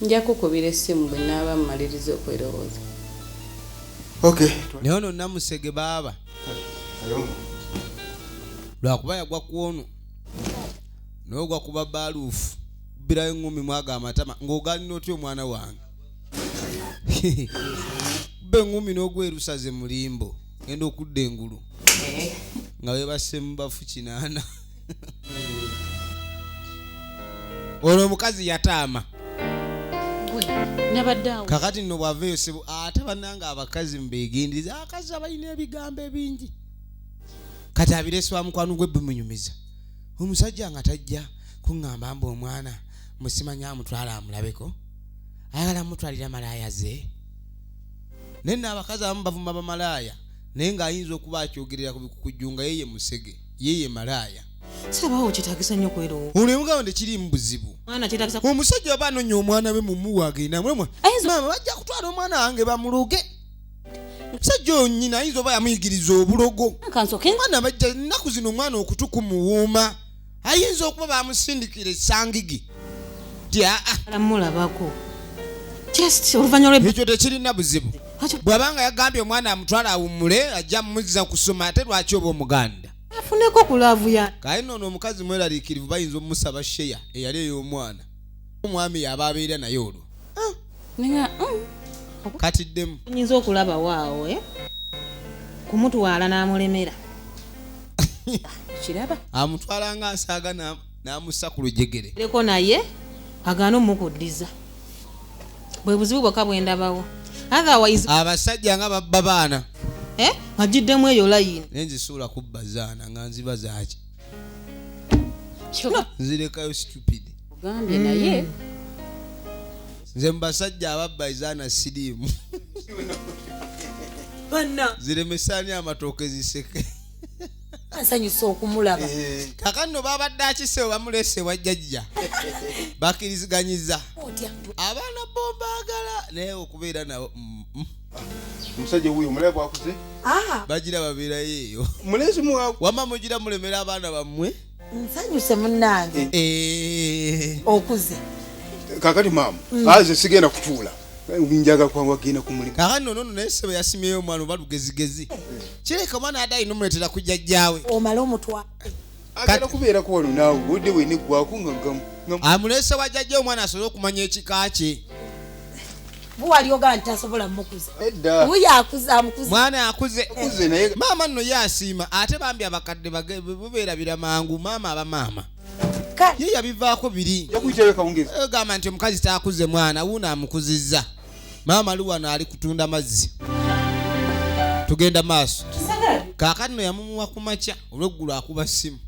nja kukubira essimu bwe naaba mmaliriza okwerowooza okay naye ono namusege baaba lwakuba yagwa kwono n'ogwa kuba baaluufu kubbirayo eŋŋumi mwaga amatama ng'ogalina otya omwana wange kubba eŋŋumi n'ogwerusaze mulimbo genda okudda engulu nga weebase mu bafu 8 olwo omukazi yataama nabaddeawo kakati nno bwaveeyo sebo ate bannanga abakazi mubeegenderiza akazi abalina ebigambo ebingi kati abireesibwa mukwano gwe bimunyumiza omusajja nga tajja kuŋŋamba mba omwana musimanya amutwala amulabeko ayagala amutwalira malaaya ze naye n'abakazi abamu bavuma bamalaaya naye ng'ayinza okuba akyogerera ku bikukujjunga yeye musege yeye malaaya sabawo kitagisa nnyo kwerowooza olwemugawo ndekirimu buzibu mwana kitagisa omusajja oba anonya omwana we mumuwa agenda maama bajja kutwala omwana wange bamuloge musajja onyina ayinza oba yamuyigiriza obulogo mwana bajja ennaku zino omwana okutu kumuwuuma ayinza okuba bamusindikira essangigi mulabako just oluvannyuma ekyo tekirina buzibu bw'abanga yagambye omwana amutwala awummule ajja mumuzza kusoma ate lwaki oba omuganda afuneko kulaavu ya kaye nno omukazi mweraliikirivu bayinza omusaba sheya eyali ey'omwana omwami yaba abeera naye olwo katiddemu nyinza okulaba waawo kumutwala n'amulemera kiraba amutwala nga asaaga n'amussa ku lujegere leko naye agaana omukuddiza bwe buzibu bwokka bwendabawo otherwise abasajja nga babba baana agiddemu eyo layini naye nzisuula kubba zaana nga nziba zaaki nzirekayo stupid ogambye naye nze mu basajja ababba ezaana siriimu ziremesaani amatooke ziseke ansanyusa okumulaba kakati no babadde akisewo bamuleese wajjajja bakiriziganyiza abaana bombaagala naye okubeera nabo omusajja wuyo mulaba bwakuze bagira babeerayo eyo mulezi muwawe wamma mugira mulemera abaana bammwe nsanyuse munnange okuze kakati maama aze sigenda kutuula njaga kwangu agenda ku mulimu kakati nono naye sebe yasimyeyo omwana oba lugezigezi kireka omwana ate alina omuleetera ku jjajjaawe omale omutwale agenda kubeerako wano naawe budde bwenigwako nga amuleese wa jjajja omwana asobole okumanya ekika kye buwali ogaa nti asobola mukuza edda wuyo akuze amukuze mwana akuze akuze naye maama nno ye asiima ate bambi abakadde bubeerabira mangu maama aba maama ye yabivaako biri yakuyitayo kawungezi gamba nti omukazi taakuze mwana wuuno amukuzizza maama ali wano ali kutunda mazzi tugenda maaso kaakati no yamumuwa ku makya olw'eggulu akuba ssimu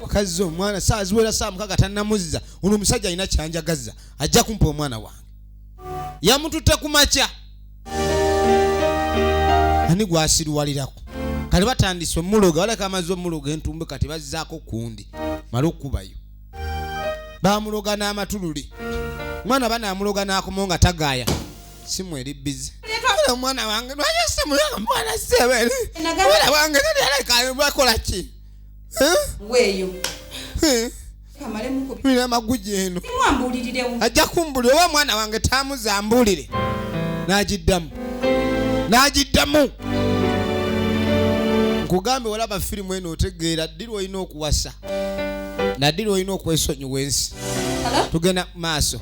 kazi omwana saa ziwera saa 6 tannamuzza ono omusajja alina kyanjagazza ajja kumpa omwana wange yamututte ku makya ani gwasiruwalirako kati batandise omuloga baleka amaze omuloga entumbe kati bazzaako kundi mala okubayo bamuloga n'amatululi mwana banamuloga n'akomo nga tagaaya simu eri bizi omwana wange lwayesimuyaga mwana seberi mwana wange nalekayo bakola ki weeyo mina amaguji eno ajja kumbulira oba omwana wange tamuzambulire n'agiddamu nkugambe walaba firimu eno otegeera ddi lwolina okuwasa naddi lwolina okwesonyiwa ensi tugenda maaso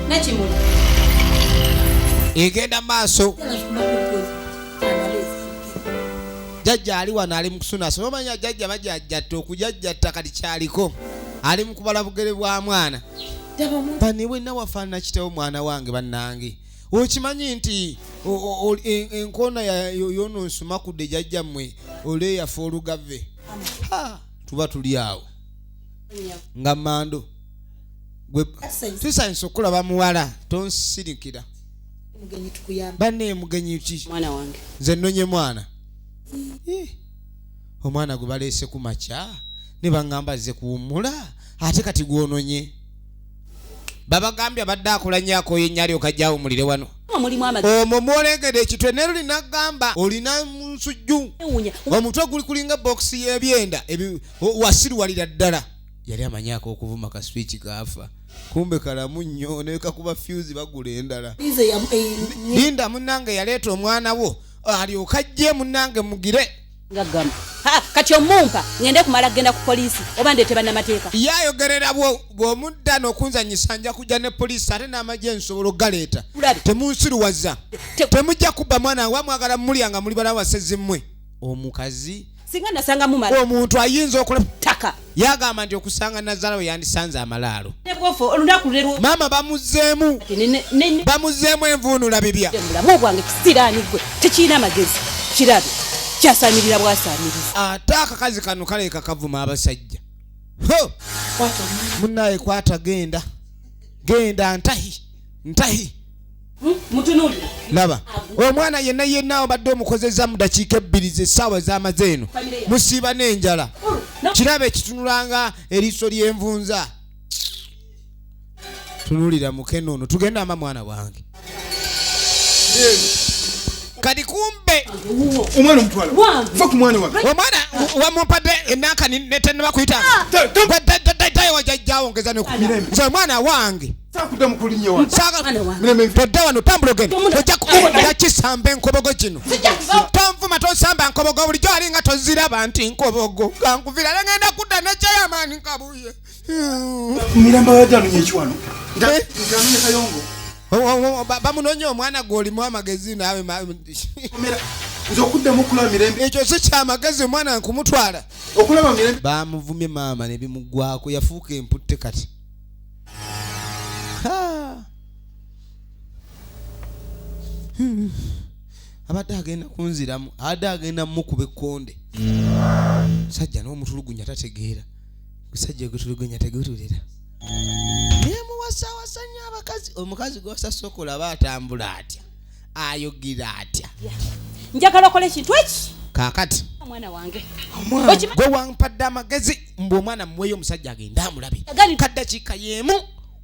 Nakimuli. egenda maaso jajja ali wano ali mukusunasa omanya jajja bajajjatta okujajjatta kati kyaliko ali mukubala bugere bwa mwana bane bwenna wafaanana kitawo mwana wange bannange okimanyi nti enkoona yononsumakudde jajjammwe oleeyafa olugave tuba tuli awo nga mando tusanisa okulaba muwala tonsirikira banne mugenyi ki mwana wange nze nnonye mwana omwana gwe baleese ku makya ne baŋŋamba zze kuwummula ate kati gwononye babagambye abadde akola nnyo akoyennya okajja awummulire wano omwo mwolengedde ekitwe ne luli naggamba olina nsujju omutwe guli kulinga bokisi y'ebyenda wasiruwalira ddala yali amanyako okuvuma ka switch kaafa kumbe kalamu nnyo nekakuba fuse bagula endala linda munnange yaleeta omwana wo alyoka ajje munnange mugire ngaggama kati omumpa ngende kumala kgenda ku poliisi oba ndeete bannamateeka yayogerera bw'omudda n'okunzanyisa nja kujja ne poliisi ate n'amagye nsobola okugaleeta temunsiruwaza temujja kubba mwana wange wamwagala mulya nga muli bala basezimwe omukazi singa nasanga mumala omuntu ayinza okola taka yagamba nti okusanga Nazaala we yandisanze amalaalo olunaku lero maama bamuzzeemu envuunula bibya mulamu bwange kisiraani gwe tekiina amagezi kirabe kyasaanirira bwasaaniriza ate akakazi kano kaleeka kavuma abasajja munnaye kwata genda ntahi mutunulire laba omwana yenna obadde omukozeza mu dakiika 2 essaawa z'amaze eno musiiba n'enjala kiraba ekitunulanga eriiso ly'envunza tunulira mukene ono tugenda ama mwana wange kati kumbe omwana omutwala fa ku mwana wange omwana wamumpadde ennaaka netennaba kuyita tayo wajajjawo ongeza nze omwana wange sakuddamu kulinnya wange todda wano tambula ogenda ojja kisamba enkobogo kino tonvuma tosamba nkobogo bulijjo alinga toziraba nti nkobogo gankuvira ngenda kudda nekyayamaani nkabuye miramba wajanonya ekiwano ntamye kayongo bamunonye omwana gw'olimu amagezi naawe nze okuddamu okulaba mirembe ekyo si kyamagezi omwana nkumutwala okulaba mirembe bamuvumye maama ne bimugwako yafuuka emputte kati abadde agenda kunziramu adde agenda mukuba ekkonde sajja n'omutulugunya tategeera gusajja gutulugunya tegutulira nemuwasawasa nnyo abakazi omukazi gw'osa sokola aba atambula atya ayogira atya njagala okola ekintu eki kaakati omwana wange gwe wampadde amagezi mbwe omwana muweeyo omusajja agenda amulabe kaddakiika y'emu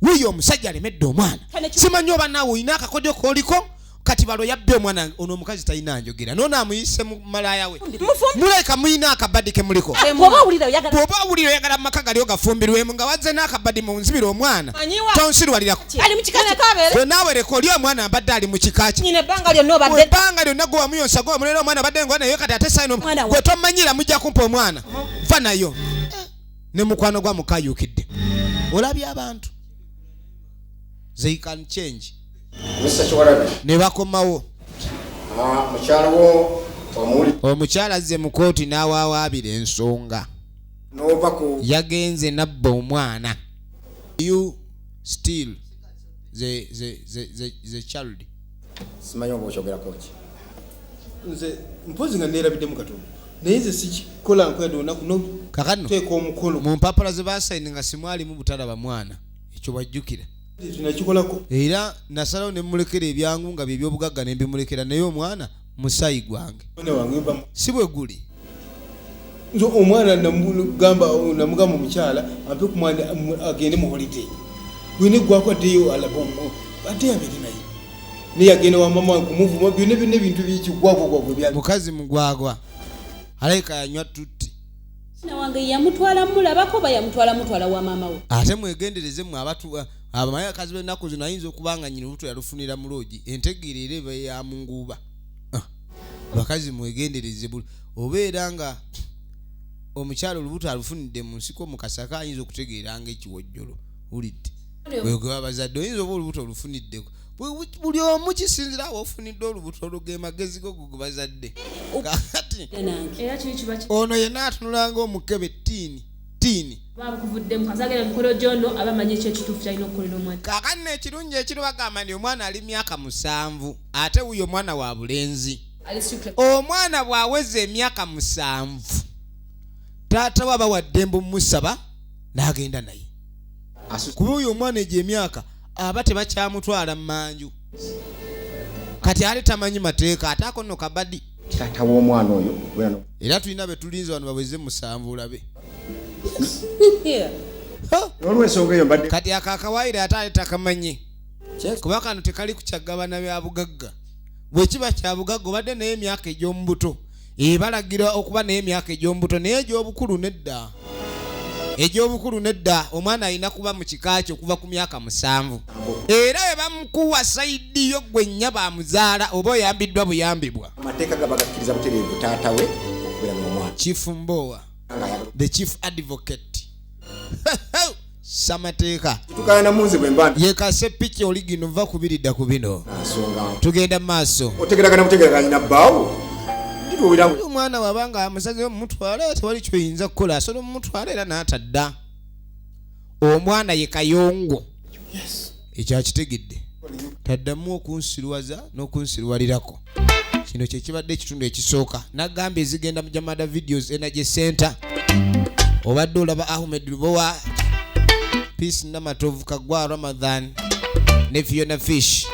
wuyo omusajja alemedde omwana simanyi oba naawe olina akakodyo kooliko kati balo yabbe omwana ono omukazi talina njogera nono amuyise mu malaya we muleka muyina akabadi ke muliko bw'oba owulira oyagala mu maka gali ogafumbirwemu nga wazze n'akabadi mu nzibira omwana tonsirwalirako naawe leka oli omwana abadde ali mu kika kye ebbanga lyonna gwe wamuyonsa gwe omulera omwana abadde ngo naye kati ate sayino gwe tomanyira mujja kumpa omwana fa nayo ne mukwano gwa mukayuukidde olabye abantu they can change ne bakomawo omukyala azze mu kooti n'awaawaabira ensonga yagenze nabba omwana you still the child simanyi oba okyogerako ki nze mpozi nga neerabiddemu katono naye nze sikikola nkweda olunaku noteeka omukono mu mpapula ze basayini nga simwalimu butalaba mwana ekyo bwajjukira tunakikolako era nasalawo ne mulekera ebyangu nga bye byobugagga ne mbimulekera naye omwana musayi gwange si bwe guli nze omwana namugamba omukyala ampe ku mwana agende mu holiday gwine gwakwaddeyo ate yabeere naye naye agenda wa mama kumuvuma byonna ebintu byekigwagwagwagwe mukazi mugwagwa aleka yanywa tutti wange yamutwala mulabako ba yamutwala wa maama we ate mwegendereze mwe abamaya akazi b'ennaku zino ayinza okubanga nyina olubuto yalufunira mu loogi entegeera era eba ya munguuba abakazi mwegendereze obeera nga omukyalo olubuto alufunidde mu nsiko mu kasaka ayinza okutegeeranga ekiwojjolo wulidde bwe abazadde oyinza oba olubuto olufuniddeko buli omu kisinzira awo ofunidde olubuto oluge magezi go gugu bazadde kati era kiri kiba ono yenna atunulanga omukebe tiini bakuvuddemu kasagera mikolo gyono abamanyi ekyekituufu kyalina okukolera omwana kakati n'ekirungi ekiri bagamba nti omwana ali myaka 7 ate wuyo omwana wa bulenzi omwana bw'aweza emyaka 7 taata we aba waddembe mumusaba n'agenda naye kuba oyo omwana egyo emyaka aba tebakyamutwala mmanju kati ali tamanyi mateeka ate ako nno kabadi taata w'omwana oyo era tulina be tulinze wano baweze 7 olabe olw'ensonga eyo mbadde kati akakawaire ate ali takamanye kuba kano tekali kukyagabana bya bugagga bwe kiba kya bugagga obadde naye emyaka egy'omubuto ebalagira okuba naye emyaka egy'omubuto naye egy'obukulu nedda omwana alina kuba mu kika kyo okuva ku myaka 7 era bwe bamukuwa sayidi yo gwe nnya bamuzaala oba oyambiddwa buyambibwa amateeka gaba gakkiriza butereevu taata we okubeera n'omwana Chief Mbowa the chief advocate samateeka tukana munze bwe mbanda yekase piki oli gino va kubiridda ku bino tugenda mu maaso otegeragana butegeraganya na bbaawo omwana wabanga amusaze mumutwala tewali kyoyinza kukola asobola mumutwala era n'atadda omwana ye Kayongo ekyakitegedde taddamu okunsiruwaza n'okunsiruwalirako kino kyekibadde ekitundu ekisooka nagamba ezigenda mu Jamada Videos Energy Center obadde olaba Ahmed Lubowa Peace Namatovu Kagwa Ramadhan ne Fiona Fish